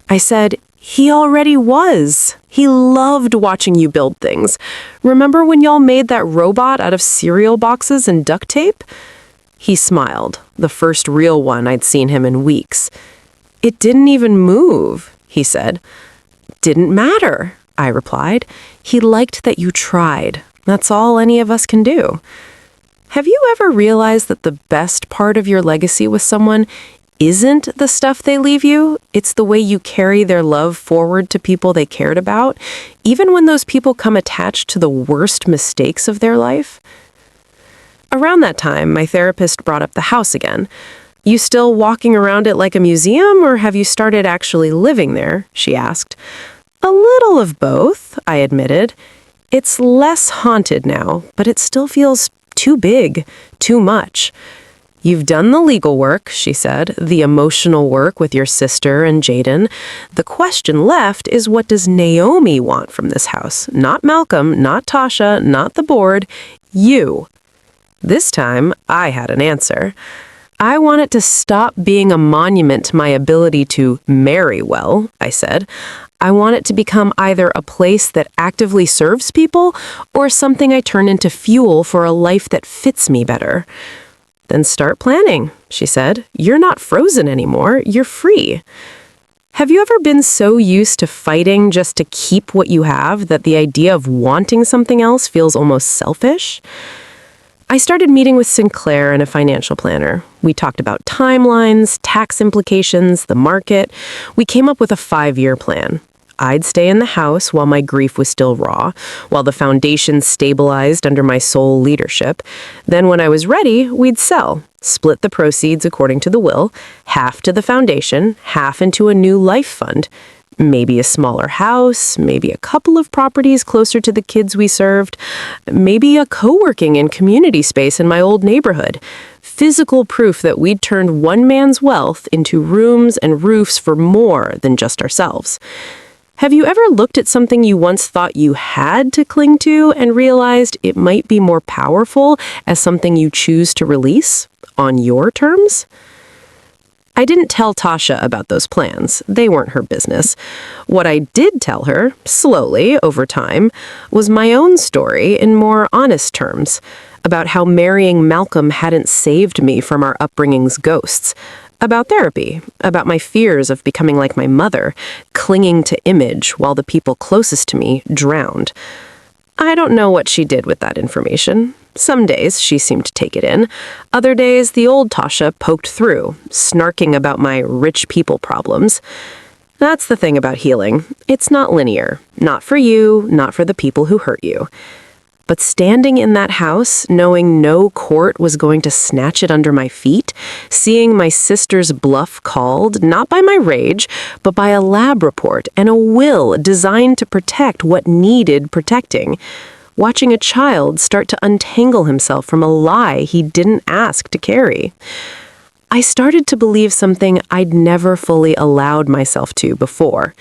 I said, He already was. He loved watching you build things. Remember when y'all made that robot out of cereal boxes and duct tape? He smiled, the first real one I'd seen him in weeks. It didn't even move, he said. Didn't matter, I replied. He liked that you tried. That's all any of us can do. Have you ever realized that the best part of your legacy with someone isn't the stuff they leave you? It's the way you carry their love forward to people they cared about, even when those people come attached to the worst mistakes of their life? Around that time, my therapist brought up the house again. You still walking around it like a museum, or have you started actually living there? She asked. A little of both, I admitted. It's less haunted now, but it still feels too big, too much. You've done the legal work, she said, the emotional work with your sister and Jaden. The question left is, what does Naomi want from this house? Not Malcolm, not Tasha, not the board, you. This time, I had an answer. I want it to stop being a monument to my ability to marry well, I said. I want it to become either a place that actively serves people or something I turn into fuel for a life that fits me better. Then start planning, she said. You're not frozen anymore. You're free. Have you ever been so used to fighting just to keep what you have that the idea of wanting something else feels almost selfish? I started meeting with Sinclair and a financial planner. We talked about timelines, tax implications, the market. We came up with a 5-year plan. I'd stay in the house while my grief was still raw, while the foundation stabilized under my sole leadership. Then when I was ready, we'd sell, split the proceeds according to the will, half to the foundation, half into a new life fund. Maybe a smaller house, maybe a couple of properties closer to the kids we served, maybe a co-working and community space in my old neighborhood. Physical proof that we'd turned one man's wealth into rooms and roofs for more than just ourselves. Have you ever looked at something you once thought you had to cling to and realized it might be more powerful as something you choose to release on your terms? I didn't tell Tasha about those plans. They weren't her business. What I did tell her, slowly, over time, was my own story in more honest terms, about how marrying Malcolm hadn't saved me from our upbringing's ghosts, About therapy, about my fears of becoming like my mother, clinging to image while the people closest to me drowned. I don't know what she did with that information. Some days she seemed to take it in. Other days the old Tasha poked through, snarking about my rich people problems. That's the thing about healing. It's not linear. Not for you, not for the people who hurt you. But standing in that house, knowing no court was going to snatch it under my feet, seeing my sister's bluff called, not by my rage, but by a lab report and a will designed to protect what needed protecting, watching a child start to untangle himself from a lie he didn't ask to carry. I started to believe something I'd never fully allowed myself to before,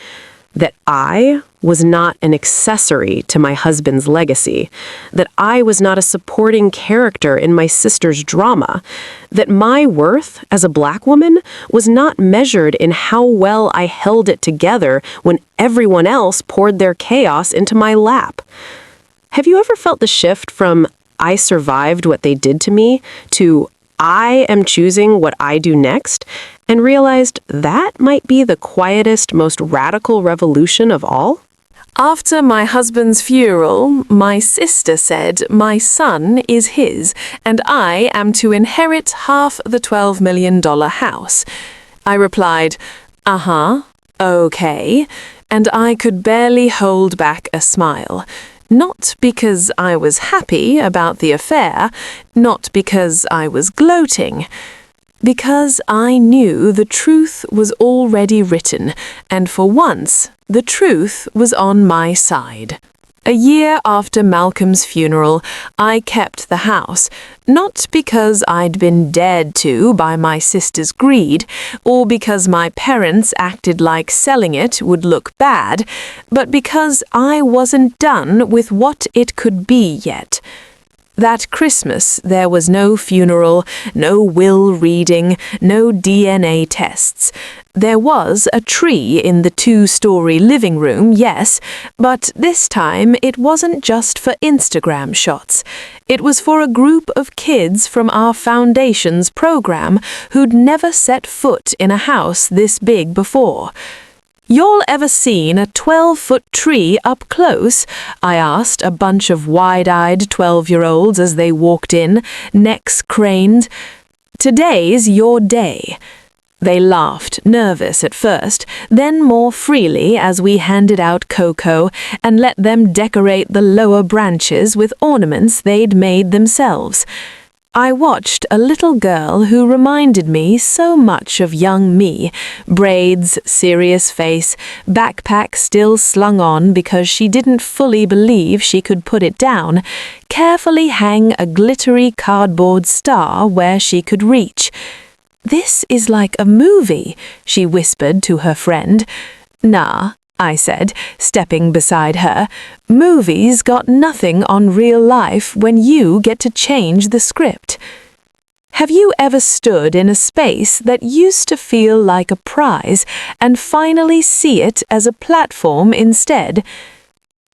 that I was not an accessory to my husband's legacy, that I was not a supporting character in my sister's drama, that my worth as a Black woman was not measured in how well I held it together when everyone else poured their chaos into my lap. Have you ever felt the shift from I survived what they did to me to I am choosing what I do next, and realized that might be the quietest, most radical revolution of all? After my husband's funeral, my sister said my son is his, and I am to inherit half the $12 million house. I replied, okay, and I could barely hold back a smile. Not because I was happy about the affair, not because I was gloating. Because I knew the truth was already written, and for once, the truth was on my side. A year after Malcolm's funeral, I kept the house, not because I'd been dared to by my sister's greed, or because my parents acted like selling it would look bad, but because I wasn't done with what it could be yet. That Christmas, there was no funeral, no will reading, no DNA tests. There was a tree in the 2-story living room, yes, but this time it wasn't just for Instagram shots. It was for a group of kids from our foundation's program who'd never set foot in a house this big before. "Y'all ever seen a 12-foot tree up close?" I asked a bunch of wide-eyed 12-year-olds as they walked in, necks craned. "Today's your day." They laughed, nervous at first, then more freely as we handed out cocoa and let them decorate the lower branches with ornaments they'd made themselves. I watched a little girl who reminded me so much of young me, braids, serious face, backpack still slung on because she didn't fully believe she could put it down, carefully hang a glittery cardboard star where she could reach. "This is like a movie," she whispered to her friend. "Nah," I said, stepping beside her. "Movies got nothing on real life when you get to change the script." Have you ever stood in a space that used to feel like a prize and finally see it as a platform instead?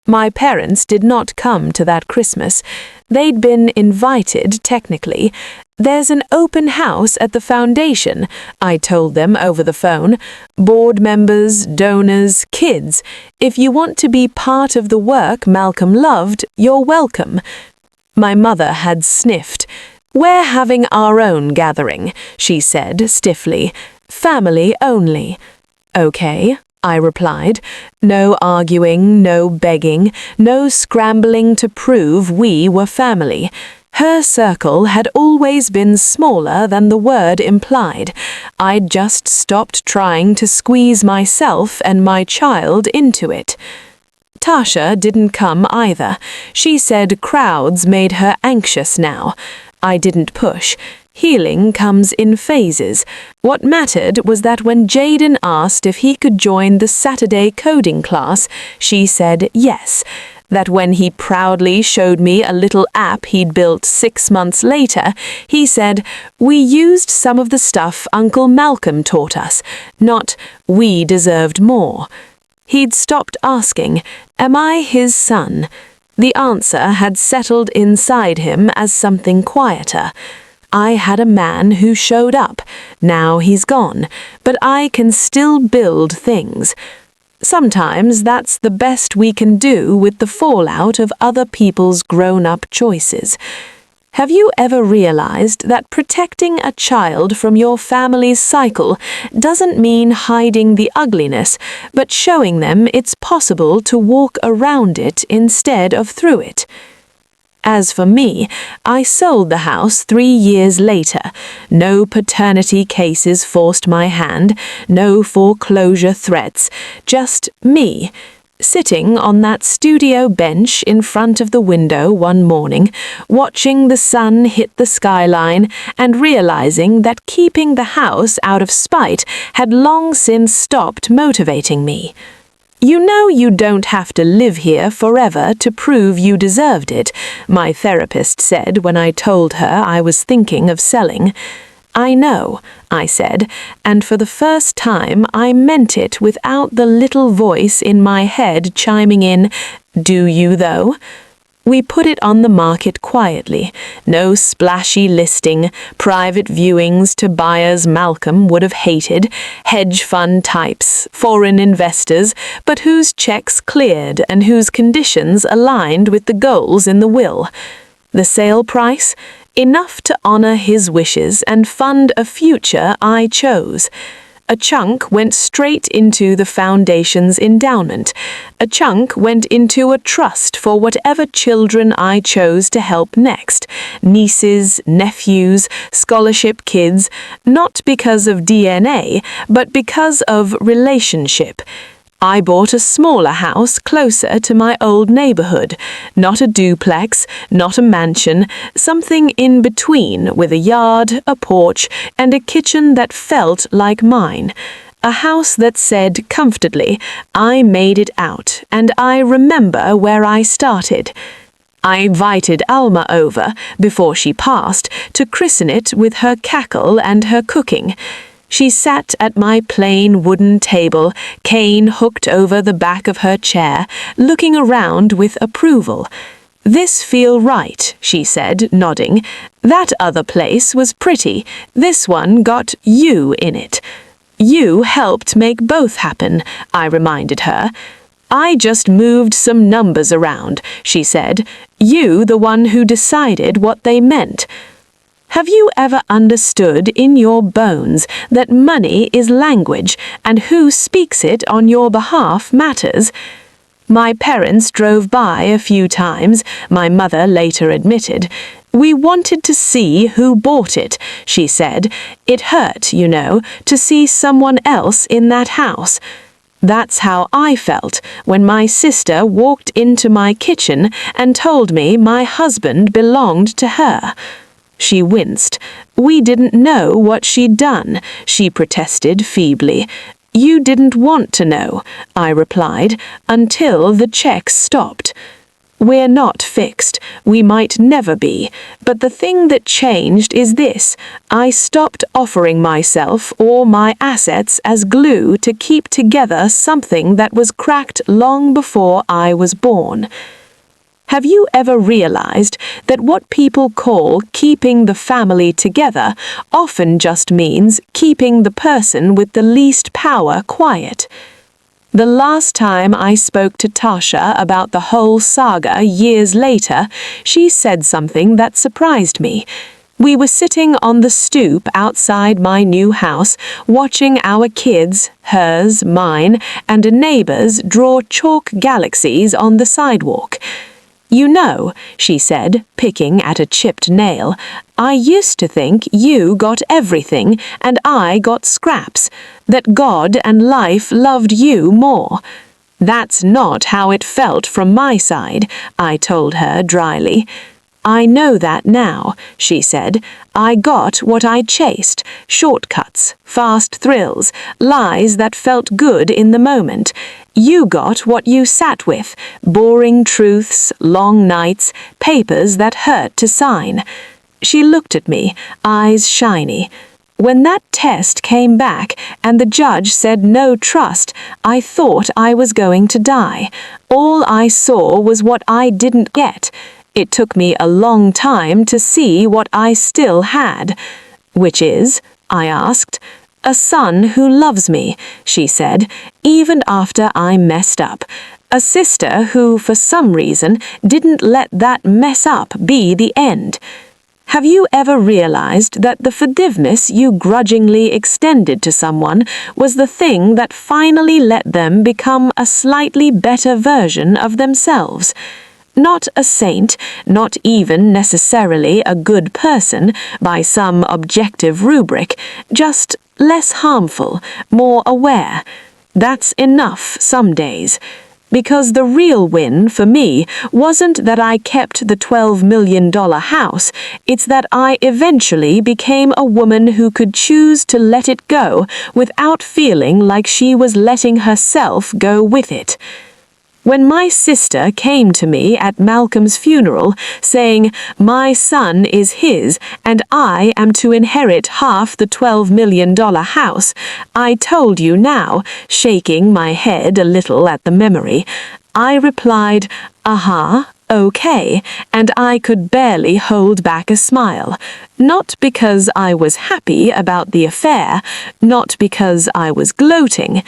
My parents did not come to that Christmas. They'd been invited, technically. "There's an open house at the foundation," I told them over the phone. "Board members, donors, kids. If you want to be part of the work Malcolm loved, you're welcome." My mother had sniffed. "We're having our own gathering," she said stiffly. "Family only." "Okay," I replied. No arguing, no begging, no scrambling to prove we were family. Her circle had always been smaller than the word implied. I'd just stopped trying to squeeze myself and my child into it. Tasha didn't come either. She said crowds made her anxious now. I didn't push. Healing comes in phases. What mattered was that when Jaden asked if he could join the Saturday coding class, she said yes. That when he proudly showed me a little app he'd built 6 months later, he said, "We used some of the stuff Uncle Malcolm taught us, not we deserved more." He'd stopped asking, "Am I his son?" The answer had settled inside him as something quieter. I had a man who showed up, Now he's gone, but I can still build things. Sometimes that's the best we can do with the fallout of other people's grown-up choices. Have you ever realized that protecting a child from your family's cycle doesn't mean hiding the ugliness, but showing them it's possible to walk around it instead of through it? As for me, I sold the house 3 years later. No paternity cases forced my hand, no foreclosure threats, just me, sitting on that studio bench in front of the window one morning, watching the sun hit the skyline and realizing that keeping the house out of spite had long since stopped motivating me. You know you don't have to live here forever to prove you deserved it, my therapist said when I told her I was thinking of selling. I know, I said, and for the first time I meant it without the little voice in my head chiming in, "Do you though?" We put it on the market quietly. No splashy listing, private viewings to buyers Malcolm would have hated, hedge fund types, foreign investors, but whose checks cleared and whose conditions aligned with the goals in the will. The sale price? Enough to honor his wishes and fund a future I chose. A chunk went straight into the foundation's endowment. A chunk went into a trust for whatever children I chose to help next. Nieces, nephews, scholarship kids, not because of DNA, but because of relationship. I bought a smaller house closer to my old neighborhood. Not a duplex, not a mansion, something in between with a yard, a porch, and a kitchen that felt like mine. A house that said comfortably, I made it out, and I remember where I started. I invited Alma over, before she passed, to christen it with her cackle and her cooking. She sat at my plain wooden table, cane hooked over the back of her chair, looking around with approval. "This feel right," she said, nodding. "That other place was pretty. This one got you in it." "You helped make both happen," I reminded her. "I just moved some numbers around," she said. "You the one who decided what they meant." Have you ever understood in your bones that money is language and who speaks it on your behalf matters? My parents drove by a few times, my mother later admitted. We wanted to see who bought it, she said. It hurt, you know, to see someone else in that house. That's how I felt when my sister walked into my kitchen and told me my husband belonged to her. She winced. We didn't know what she'd done, she protested feebly. You didn't want to know, I replied, until the checks stopped. We're not fixed. We might never be. But the thing that changed is this. I stopped offering myself or my assets as glue to keep together something that was cracked long before I was born. Have you ever realized that what people call keeping the family together often just means keeping the person with the least power quiet? The last time I spoke to Tasha about the whole saga years later, she said something that surprised me. We were sitting on the stoop outside my new house, watching our kids, hers, mine, and a neighbor's draw chalk galaxies on the sidewalk. You know, she said, picking at a chipped nail, I used to think you got everything and I got scraps, that God and life loved you more. That's not how it felt from my side, I told her dryly. I know that now, she said. I got what I chased, shortcuts, fast thrills, lies that felt good in the moment. You got what you sat with, boring truths, long nights, papers that hurt to sign. She looked at me, eyes shiny. When that test came back and the judge said no trust, I thought I was going to die. All I saw was what I didn't get. It took me a long time to see what I still had, which is I asked. A son who loves me, she said, even after I messed up. A sister who, for some reason, didn't let that mess up be the end. Have you ever realized that the forgiveness you grudgingly extended to someone was the thing that finally let them become a slightly better version of themselves? Not a saint, not even necessarily a good person by some objective rubric, just less harmful, more aware. That's enough some days. Because the real win for me wasn't that I kept the $12 million house, it's that I eventually became a woman who could choose to let it go without feeling like she was letting herself go with it. When my sister came to me at Malcolm's funeral saying, "My son is his and I am to inherit half the $12 million house," I told you now, shaking my head a little at the memory. I replied, okay, and I could barely hold back a smile. Not because I was happy about the affair, not because I was gloating.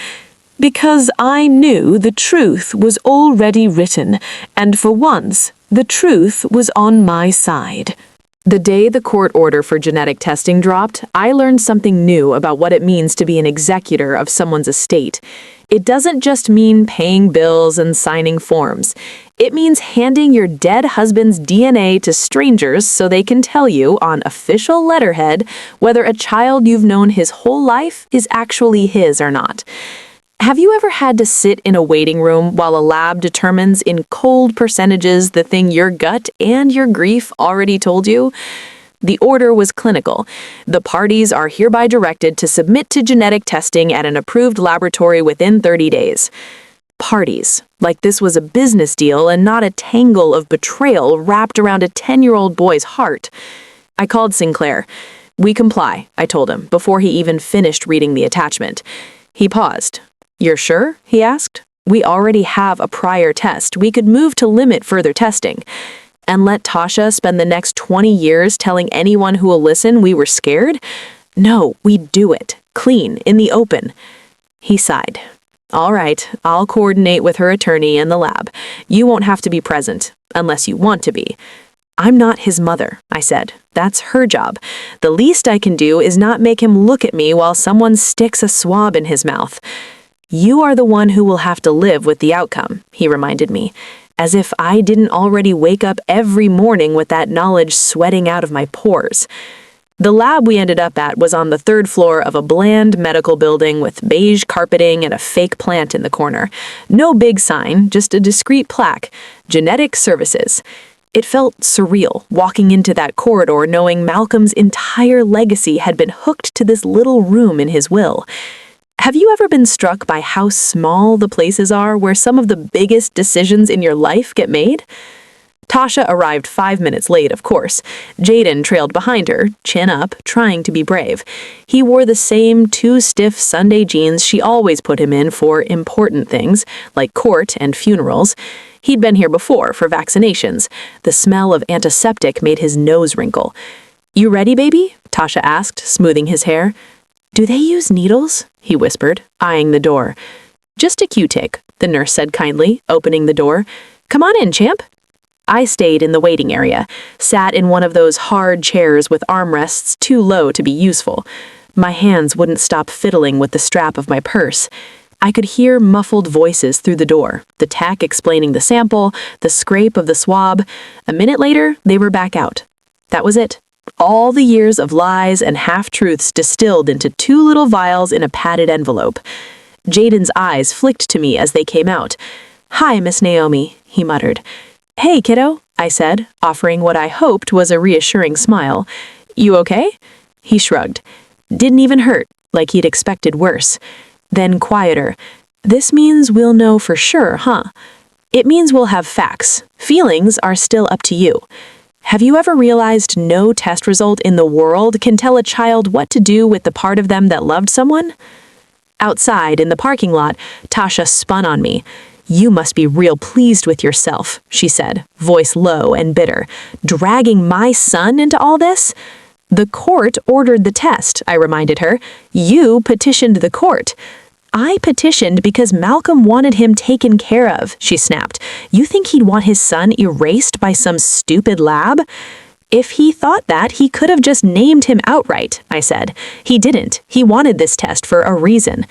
Because I knew the truth was already written, and for once, the truth was on my side. The day the court order for genetic testing dropped, I learned something new about what it means to be an executor of someone's estate. It doesn't just mean paying bills and signing forms. It means handing your dead husband's DNA to strangers so they can tell you on official letterhead whether a child you've known his whole life is actually his or not. Have you ever had to sit in a waiting room while a lab determines in cold percentages the thing your gut and your grief already told you? The order was clinical. The parties are hereby directed to submit to genetic testing at an approved laboratory within 30 days. Parties, like this was a business deal and not a tangle of betrayal wrapped around a 10-year-old boy's heart. I called Sinclair. "We comply," I told him, before he even finished reading the attachment. He paused. "You're sure?" he asked. "We already have a prior test. We could move to limit further testing. And let Tasha spend the next 20 years telling anyone who will listen we were scared? No, we'd do it. Clean, in the open." He sighed. "All right, I'll coordinate with her attorney and the lab. You won't have to be present, unless you want to be." "I'm not his mother," I said. "That's her job. The least I can do is not make him look at me while someone sticks a swab in his mouth." "You are the one who will have to live with the outcome," he reminded me, as if I didn't already wake up every morning with that knowledge sweating out of my pores. The lab we ended up at was on the 3rd floor of a bland medical building with beige carpeting and a fake plant in the corner. No big sign, just a discreet plaque, "Genetic Services." It felt surreal walking into that corridor knowing Malcolm's entire legacy had been hooked to this little room in his will. Have you ever been struck by how small the places are where some of the biggest decisions in your life get made? Tasha arrived 5 minutes late, of course. Jaden trailed behind her, chin up, trying to be brave. He wore the same 2 stiff Sunday jeans she always put him in for important things, like court and funerals. He'd been here before for vaccinations. The smell of antiseptic made his nose wrinkle. "You ready, baby?" Tasha asked, smoothing his hair. "Do they use needles?" he whispered, eyeing the door. "Just a Q-tick," the nurse said kindly, opening the door. "Come on in, champ." I stayed in the waiting area, sat in one of those hard chairs with armrests too low to be useful. My hands wouldn't stop fiddling with the strap of my purse. I could hear muffled voices through the door, the tech explaining the sample, the scrape of the swab. A minute later, they were back out. That was it. All the years of lies and half-truths distilled into 2 little vials in a padded envelope. Jaden's eyes flicked to me as they came out. "Hi, Miss Naomi," he muttered. "Hey, kiddo," I said, offering what I hoped was a reassuring smile. "You okay?" He shrugged. Didn't even hurt, like he'd expected worse. Then quieter. "This means we'll know for sure, huh? It means we'll have facts. Feelings are still up to you. Have you ever realized no test result in the world can tell a child what to do with the part of them that loved someone?" Outside, in the parking lot, Tasha spun on me. "You must be real pleased with yourself," she said, voice low and bitter. "Dragging my son into all this?" The court ordered the test, I reminded her. You petitioned the court. I petitioned because Malcolm wanted him taken care of, she snapped. You think he'd want his son erased by some stupid lab? If he thought that, he could have just named him outright, I said. He didn't. He wanted this test for a reason.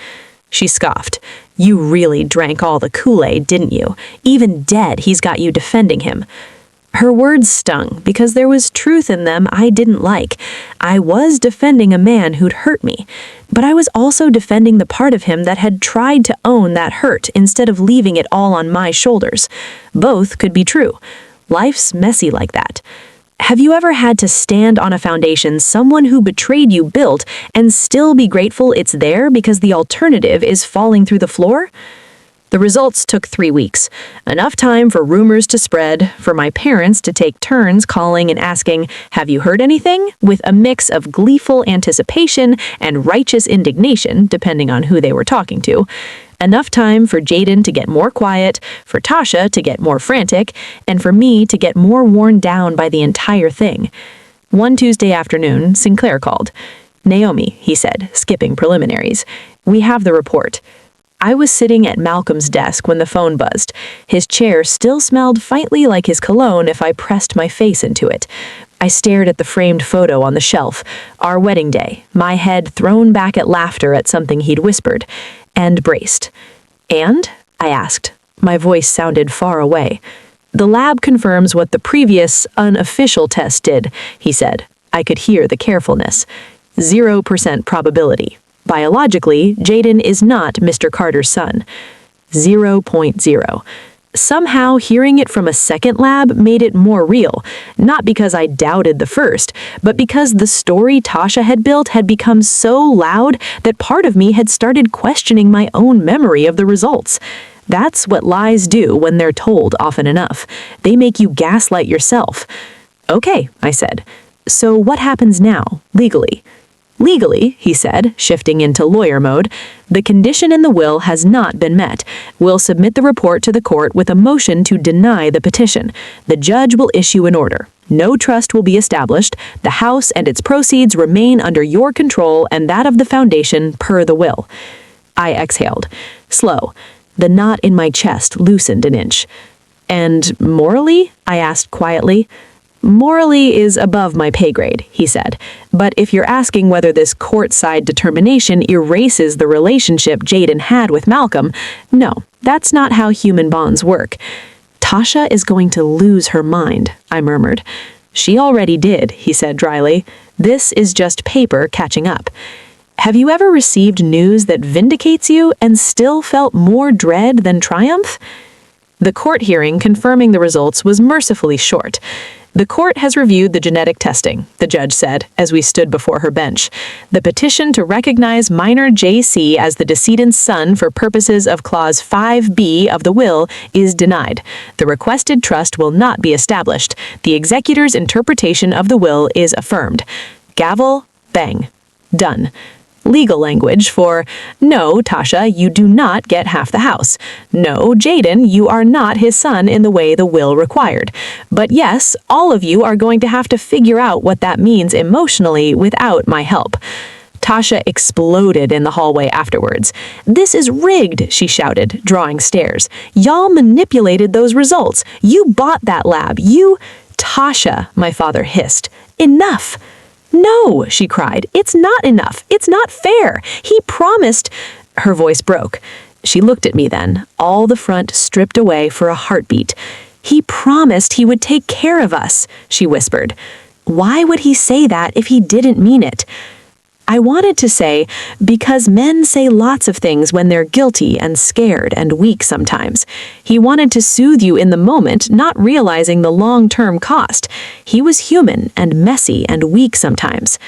She scoffed. You really drank all the Kool-Aid, didn't you? Even dead, he's got you defending him. Her words stung because there was truth in them I didn't like. I was defending a man who'd hurt me, but I was also defending the part of him that had tried to own that hurt instead of leaving it all on my shoulders. Both could be true. Life's messy like that. Have you ever had to stand on a foundation someone who betrayed you built and still be grateful it's there because the alternative is falling through the floor? The results took 3 weeks. Enough time for rumors to spread, for my parents to take turns calling and asking, "Have you heard anything?" with a mix of gleeful anticipation and righteous indignation, depending on who they were talking to. Enough time for Jaden to get more quiet, for Tasha to get more frantic, and for me to get more worn down by the entire thing. One Tuesday afternoon, Sinclair called. "Naomi," he said, skipping preliminaries, "we have the report." I was sitting at Malcolm's desk when the phone buzzed. His chair still smelled faintly like his cologne if I pressed my face into it. I stared at the framed photo on the shelf, our wedding day, my head thrown back at laughter at something he'd whispered, and braced. "And?" I asked. My voice sounded far away. "The lab confirms what the previous, unofficial test did," he said. I could hear the carefulness. 0% probability. Biologically, Jaden is not Mr. Carter's son. 0.0. Somehow, hearing it from a second lab made it more real, not because I doubted the first, but because the story Tasha had built had become so loud that part of me had started questioning my own memory of the results. That's what lies do when they're told often enough. They make you gaslight yourself. "Okay," I said. "So what happens now, legally?" "Legally," he said, shifting into lawyer mode, "the condition in the will has not been met. We'll submit the report to the court with a motion to deny the petition. The judge will issue an order. No trust will be established. The house and its proceeds remain under your control and that of the foundation per the will." I exhaled. Slow. The knot in my chest loosened an inch. "And morally?" I asked quietly. "Morally is above my pay grade," he said. "But if you're asking whether this court-side determination erases the relationship Jaden had with Malcolm, no, that's not how human bonds work." "Tasha is going to lose her mind," I murmured. "She already did," he said dryly. "This is just paper catching up." Have you ever received news that vindicates you and still felt more dread than triumph? The court hearing confirming the results was mercifully short. "The court has reviewed the genetic testing," the judge said, as we stood before her bench. "The petition to recognize minor J.C. as the decedent's son for purposes of Clause 5B of the will is denied. The requested trust will not be established. The executor's interpretation of the will is affirmed." Gavel, bang. Done. Legal language for, "No, Tasha, you do not get half the house. No, Jaden, you are not his son in the way the will required. But yes, all of you are going to have to figure out what that means emotionally without my help." Tasha exploded in the hallway afterwards. "This is rigged," she shouted, drawing stairs. "Y'all manipulated those results. You bought that lab. You—" "Tasha," my father hissed. "Enough." "No," she cried. "It's not enough. It's not fair. He promised—" Her voice broke. She looked at me then, all the front stripped away for a heartbeat. "He promised he would take care of us," she whispered. Why would he say that if he didn't mean it? I wanted to say, because men say lots of things when they're guilty and scared and weak sometimes. He wanted to soothe you in the moment, not realizing the long-term cost. He was human and messy and weak sometimes.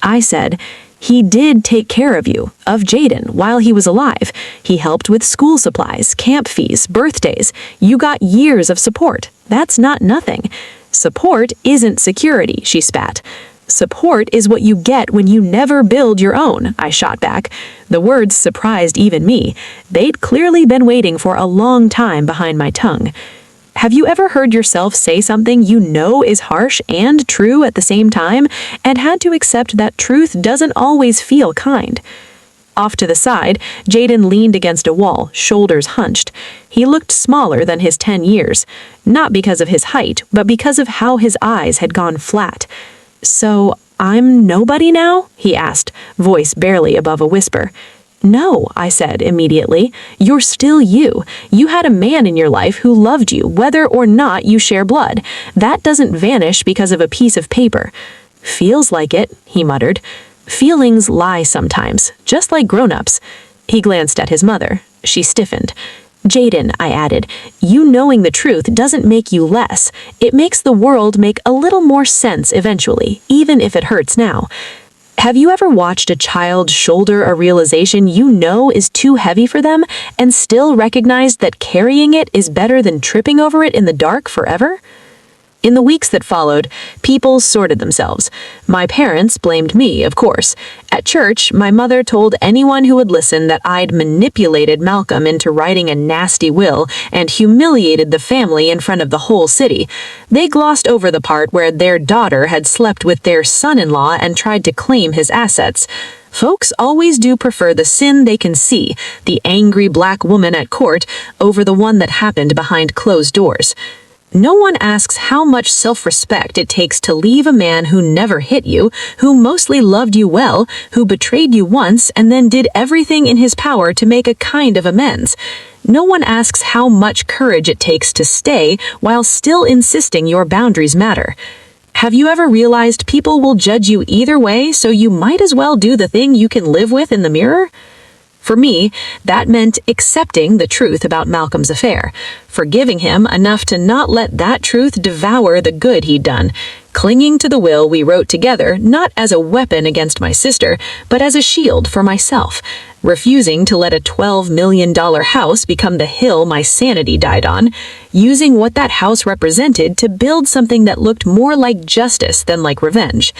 I said, he did take care of you, of Jaden, while he was alive. He helped with school supplies, camp fees, birthdays. You got years of support. That's not nothing. Support isn't security, she spat. Support is what you get when you never build your own, I shot back. The words surprised even me. They'd clearly been waiting for a long time behind my tongue. Have you ever heard yourself say something you know is harsh and true at the same time, and had to accept that truth doesn't always feel kind? Off to the side, Jaden leaned against a wall, shoulders hunched. He looked smaller than his 10 years, not because of his height, but because of how his eyes had gone flat. "So, I'm nobody now?" he asked, voice barely above a whisper. "No," I said immediately. "You're still you. You had a man in your life who loved you, whether or not you share blood. That doesn't vanish because of a piece of paper." "Feels like it," he muttered. "Feelings lie sometimes, just like grown-ups." He glanced at his mother. She stiffened. "Jaden," I added, "you knowing the truth doesn't make you less. It makes the world make a little more sense eventually, even if it hurts now." Have you ever watched a child shoulder a realization you know is too heavy for them and still recognized that carrying it is better than tripping over it in the dark forever? In the weeks that followed, people sorted themselves. My parents blamed me, of course. At church, my mother told anyone who would listen that I'd manipulated Malcolm into writing a nasty will and humiliated the family in front of the whole city. They glossed over the part where their daughter had slept with their son-in-law and tried to claim his assets. Folks always do prefer the sin they can see, the angry black woman at court, over the one that happened behind closed doors. No one asks how much self-respect it takes to leave a man who never hit you, who mostly loved you well, who betrayed you once and then did everything in his power to make a kind of amends. No one asks how much courage it takes to stay while still insisting your boundaries matter. Have you ever realized people will judge you either way, so you might as well do the thing you can live with in the mirror? For me, that meant accepting the truth about Malcolm's affair, forgiving him enough to not let that truth devour the good he'd done, clinging to the will we wrote together not as a weapon against my sister, but as a shield for myself, refusing to let a $12 million house become the hill my sanity died on, using what that house represented to build something that looked more like justice than like revenge.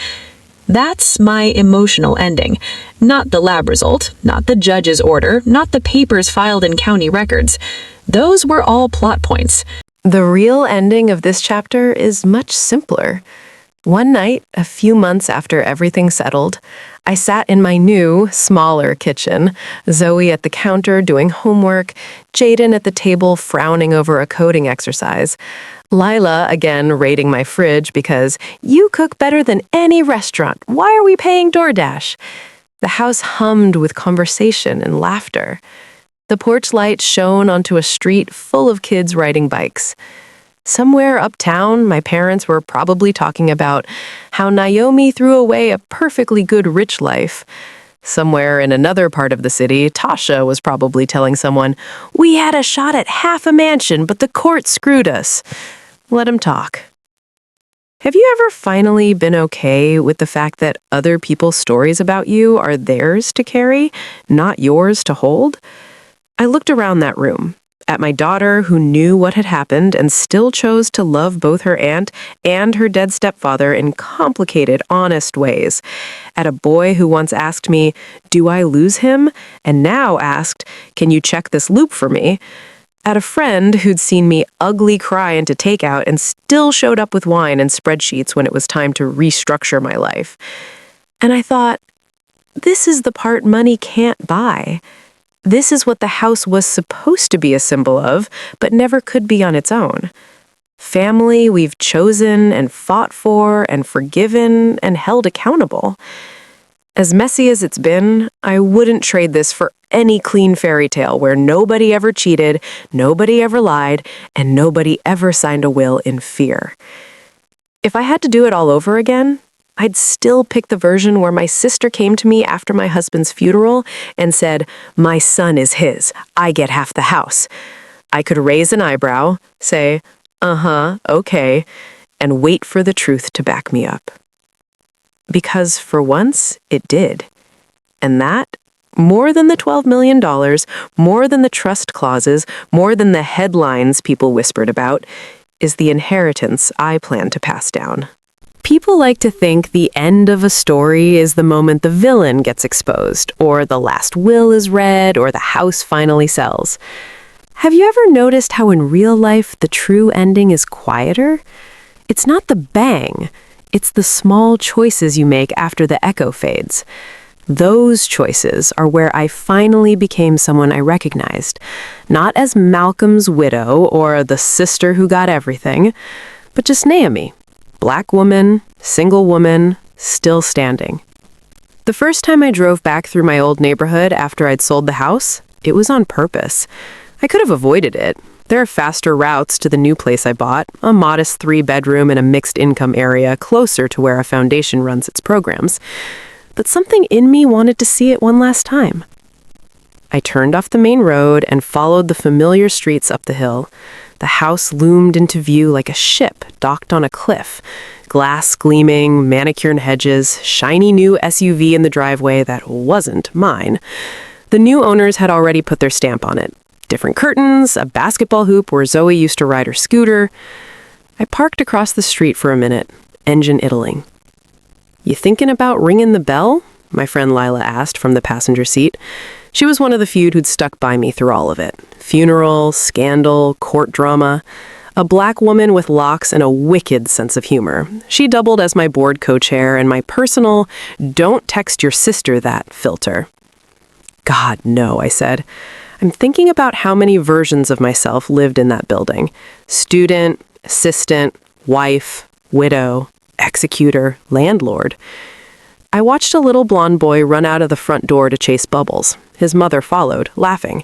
That's my emotional ending, not the lab result, not the judge's order, not the papers filed in county records. Those were all plot points. The real ending of this chapter is much simpler. One night, a few months after everything settled, I sat in my new, smaller kitchen, Zoe at the counter doing homework, Jaden at the table frowning over a coding exercise, Lila again raiding my fridge because you cook better than any restaurant. Why are we paying DoorDash? The house hummed with conversation and laughter. The porch light shone onto a street full of kids riding bikes. Somewhere uptown, my parents were probably talking about how Naomi threw away a perfectly good rich life. Somewhere in another part of the city, Tasha was probably telling someone, "We had a shot at half a mansion, but the court screwed us." Let 'em talk. Have you ever finally been okay with the fact that other people's stories about you are theirs to carry, not yours to hold? I looked around that room, at my daughter who knew what had happened and still chose to love both her aunt and her dead stepfather in complicated, honest ways. At a boy who once asked me, "Do I lose him?" and now asked, "Can you check this loop for me?" At a friend who'd seen me ugly cry into takeout and still showed up with wine and spreadsheets when it was time to restructure my life. And I thought, this is the part money can't buy. This is what the house was supposed to be a symbol of, but never could be on its own. Family we've chosen and fought for and forgiven and held accountable. As messy as it's been, I wouldn't trade this for any clean fairy tale where nobody ever cheated, nobody ever lied, and nobody ever signed a will in fear. If I had to do it all over again, I'd still pick the version where my sister came to me after my husband's funeral and said, "My son is his. I get half the house." I could raise an eyebrow, say, okay, and wait for the truth to back me up. Because for once, it did. And that, more than the $12 million, more than the trust clauses, more than the headlines people whispered about, is the inheritance I plan to pass down. People like to think the end of a story is the moment the villain gets exposed, or the last will is read, or the house finally sells. Have you ever noticed how in real life the true ending is quieter? It's not the bang, it's the small choices you make after the echo fades. Those choices are where I finally became someone I recognized, not as Malcolm's widow or the sister who got everything, but just Naomi, black woman, single woman, still standing. The first time I drove back through my old neighborhood after I'd sold the house, it was on purpose. I could have avoided it. There are faster routes to the new place I bought, a modest 3-bedroom in a mixed-income area closer to where a foundation runs its programs. But something in me wanted to see it one last time. I turned off the main road and followed the familiar streets up the hill. The house loomed into view like a ship docked on a cliff. Glass gleaming, manicured hedges, shiny new SUV in the driveway that wasn't mine. The new owners had already put their stamp on it. Different curtains, a basketball hoop where Zoe used to ride her scooter. I parked across the street for a minute, engine idling. "You thinking about ringing the bell?" my friend Lila asked from the passenger seat. She was one of the few who'd stuck by me through all of it. Funeral, scandal, court drama. A black woman with locks and a wicked sense of humor. She doubled as my board co-chair and my personal, "don't text your sister that" filter. "God, no," I said. I'm thinking about how many versions of myself lived in that building. Student, assistant, wife, widow, executor, landlord. I watched a little blonde boy run out of the front door to chase Bubbles. His mother followed, laughing.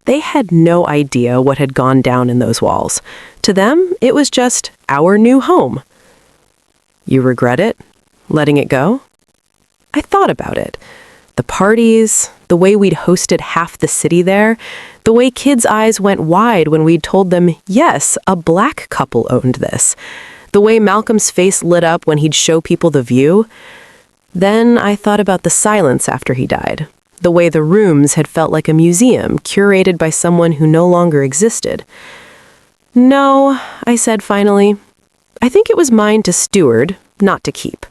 They had no idea what had gone down in those walls. To them, it was just our new home. "You regret it? Letting it go?" I thought about it. The parties, the way we'd hosted half the city there, the way kids' eyes went wide when we'd told them, yes, a black couple owned this, the way Malcolm's face lit up when he'd show people the view. Then I thought about the silence after he died, the way the rooms had felt like a museum curated by someone who no longer existed. "No," I said finally. "I think it was mine to steward, not to keep."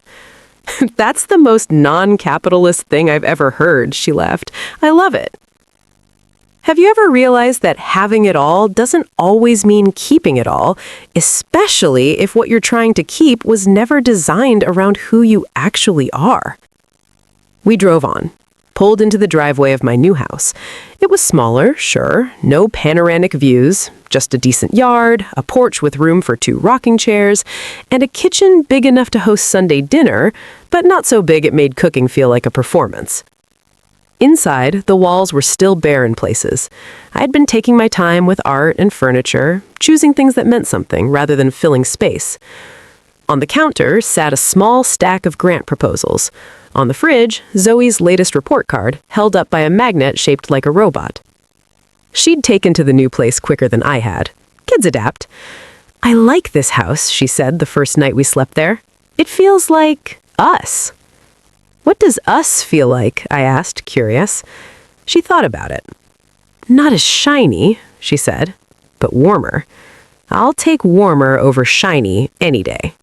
"That's the most non-capitalist thing I've ever heard," she laughed. "I love it." Have you ever realized that having it all doesn't always mean keeping it all, especially if what you're trying to keep was never designed around who you actually are? We drove on, pulled into the driveway of my new house. It was smaller, sure, no panoramic views, just a decent yard, a porch with room for 2 rocking chairs, and a kitchen big enough to host Sunday dinner, but not so big it made cooking feel like a performance. Inside, the walls were still bare in places. I had been taking my time with art and furniture, choosing things that meant something rather than filling space. On the counter sat a small stack of grant proposals. On the fridge, Zoe's latest report card, held up by a magnet shaped like a robot. She'd taken to the new place quicker than I had. Kids adapt. "I like this house," she said the first night we slept there. "It feels like us." "What does us feel like?" I asked, curious. She thought about it. "Not as shiny," she said, "but warmer. I'll take warmer over shiny any day."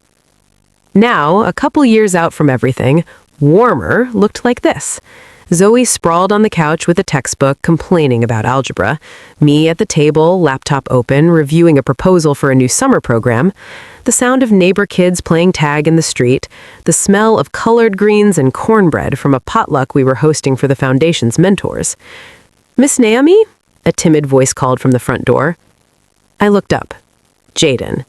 Now, a couple years out from everything, warmer looked like this. Zoe sprawled on the couch with a textbook, complaining about algebra. Me at the table, laptop open, reviewing a proposal for a new summer program. The sound of neighbor kids playing tag in the street. The smell of colored greens and cornbread from a potluck we were hosting for the foundation's mentors. "Miss Naomi?" a timid voice called from the front door. I looked up. Jaden.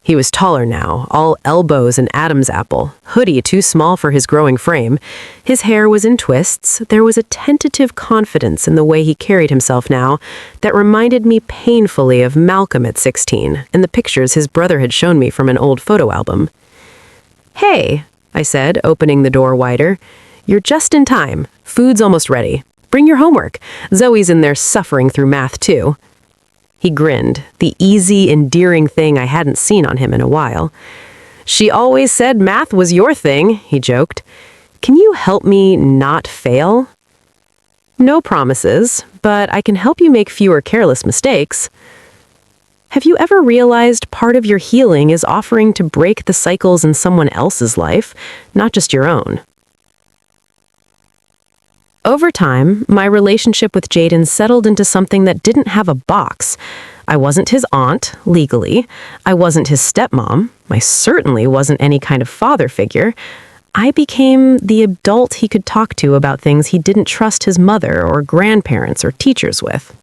He was taller now, all elbows and Adam's apple, hoodie too small for his growing frame. His hair was in twists. There was a tentative confidence in the way he carried himself now that reminded me painfully of Malcolm at 16 and the pictures his brother had shown me from an old photo album. "Hey," I said, opening the door wider. "You're just in time. Food's almost ready. Bring your homework. Zoe's in there suffering through math too." He grinned, the easy, endearing thing I hadn't seen on him in a while. "She always said math was your thing," he joked. "Can you help me not fail?" "No promises, but I can help you make fewer careless mistakes." Have you ever realized part of your healing is offering to break the cycles in someone else's life, not just your own? Over time, my relationship with Jaden settled into something that didn't have a box. I wasn't his aunt, legally. I wasn't his stepmom. I certainly wasn't any kind of father figure. I became the adult he could talk to about things he didn't trust his mother or grandparents or teachers with.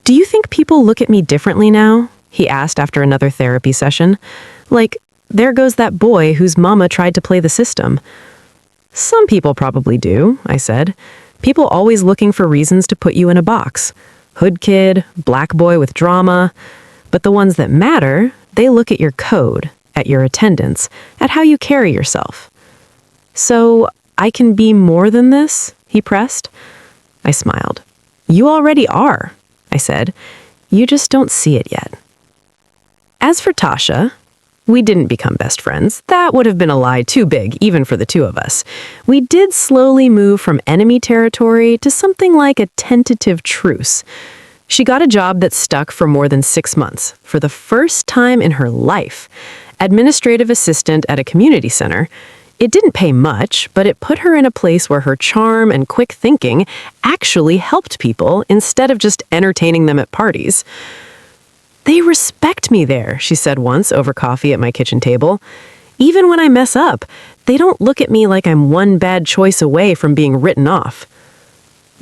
"Do you think people look at me differently now?" he asked after another therapy session. "Like, there goes that boy whose mama tried to play the system." "Some people probably do," I said. "People always looking for reasons to put you in a box. Hood kid, black boy with drama. But the ones that matter, they look at your code, at your attendance, at how you carry yourself." "So, I can be more than this?" he pressed. I smiled. "You already are," I said. "You just don't see it yet." As for Tasha, we didn't become best friends. That would have been a lie too big, even for the two of us. We did slowly move from enemy territory to something like a tentative truce. She got a job that stuck for more than 6 months, for the first time in her life. Administrative assistant at a community center. It didn't pay much, but it put her in a place where her charm and quick thinking actually helped people instead of just entertaining them at parties. "They respect me there," she said once over coffee at my kitchen table. "Even when I mess up, they don't look at me like I'm one bad choice away from being written off."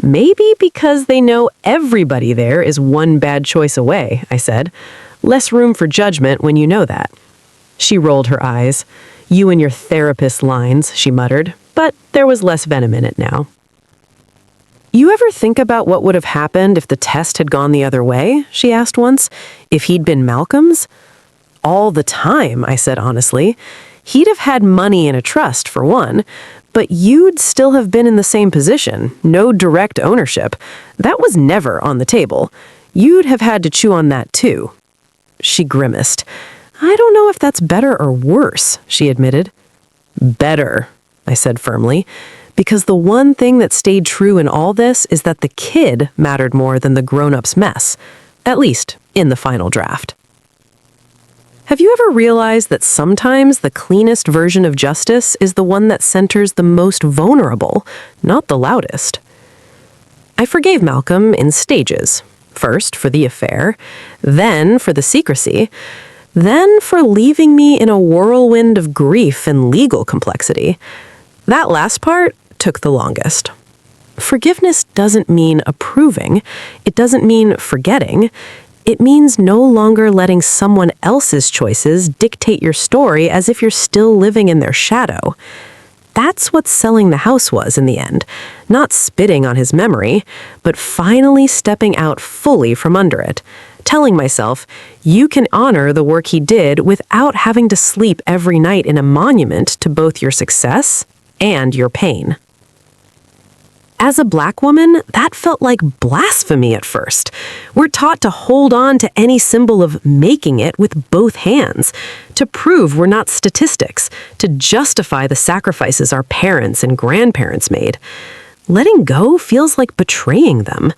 "Maybe because they know everybody there is one bad choice away," I said. "Less room for judgment when you know that." She rolled her eyes. "You and your therapist lines," she muttered, but there was less venom in it now. "You ever think about what would have happened if the test had gone the other way?" she asked once. "If he'd been Malcolm's?" "All the time," I said honestly. "He'd have had money and a trust, for one, but you'd still have been in the same position, no direct ownership. That was never on the table. You'd have had to chew on that too." She grimaced. "I don't know if that's better or worse," she admitted. "Better," I said firmly. Because the one thing that stayed true in all this is that the kid mattered more than the grown-up's mess, at least in the final draft. Have you ever realized that sometimes the cleanest version of justice is the one that centers the most vulnerable, not the loudest? I forgave Malcolm in stages. First for the affair, then for the secrecy, then for leaving me in a whirlwind of grief and legal complexity. That last part took the longest. Forgiveness doesn't mean approving. It doesn't mean forgetting. It means no longer letting someone else's choices dictate your story as if you're still living in their shadow. That's what selling the house was in the end. Not spitting on his memory, but finally stepping out fully from under it. Telling myself, you can honor the work he did without having to sleep every night in a monument to both your success and your pain. As a Black woman, that felt like blasphemy at first. We're taught to hold on to any symbol of making it with both hands, to prove we're not statistics, to justify the sacrifices our parents and grandparents made. Letting go feels like betraying them.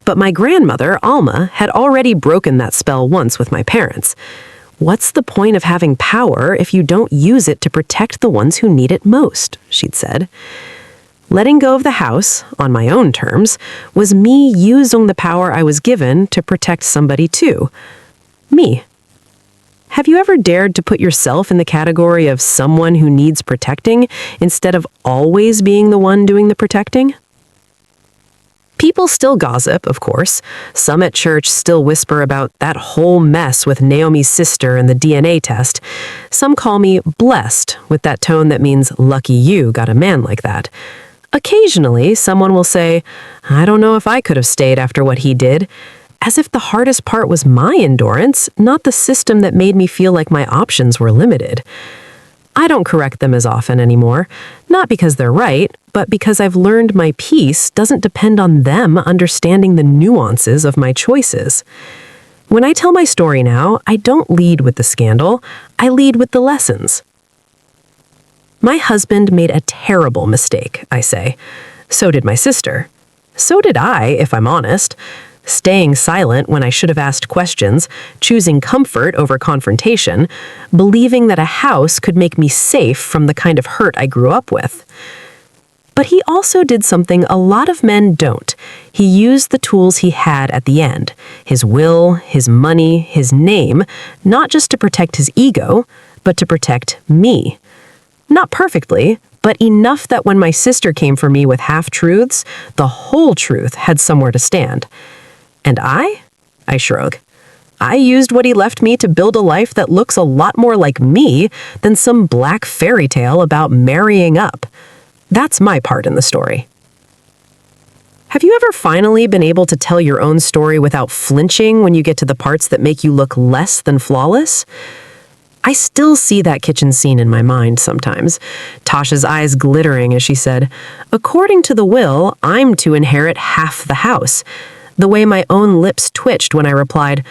But my grandmother, Alma, had already broken that spell once with my parents. What's the point of having power if you don't use it to protect the ones who need it most, she'd said. Letting go of the house, on my own terms, was me using the power I was given to protect somebody too. Me. Have you ever dared to put yourself in the category of someone who needs protecting instead of always being the one doing the protecting? People still gossip, of course. Some at church still whisper about that whole mess with Naomi's sister and the DNA test. Some call me blessed, with that tone that means lucky you got a man like that. Occasionally, someone will say, I don't know if I could have stayed after what he did, as if the hardest part was my endurance, not the system that made me feel like my options were limited. I don't correct them as often anymore, not because they're right, but because I've learned my peace doesn't depend on them understanding the nuances of my choices. When I tell my story now, I don't lead with the scandal, I lead with the lessons. My husband made a terrible mistake, I say. So did my sister. So did I, if I'm honest. Staying silent when I should have asked questions, choosing comfort over confrontation, believing that a house could make me safe from the kind of hurt I grew up with. But he also did something a lot of men don't. He used the tools he had at the end, his will, his money, his name, not just to protect his ego, but to protect me. Not perfectly, but enough that when my sister came for me with half-truths, the whole truth had somewhere to stand. And I shrug. I used what he left me to build a life that looks a lot more like me than some black fairy tale about marrying up. That's my part in the story. Have you ever finally been able to tell your own story without flinching when you get to the parts that make you look less than flawless? I still see that kitchen scene in my mind sometimes, Tasha's eyes glittering as she said, "According to the will, I'm to inherit half the house." The way my own lips twitched when I replied,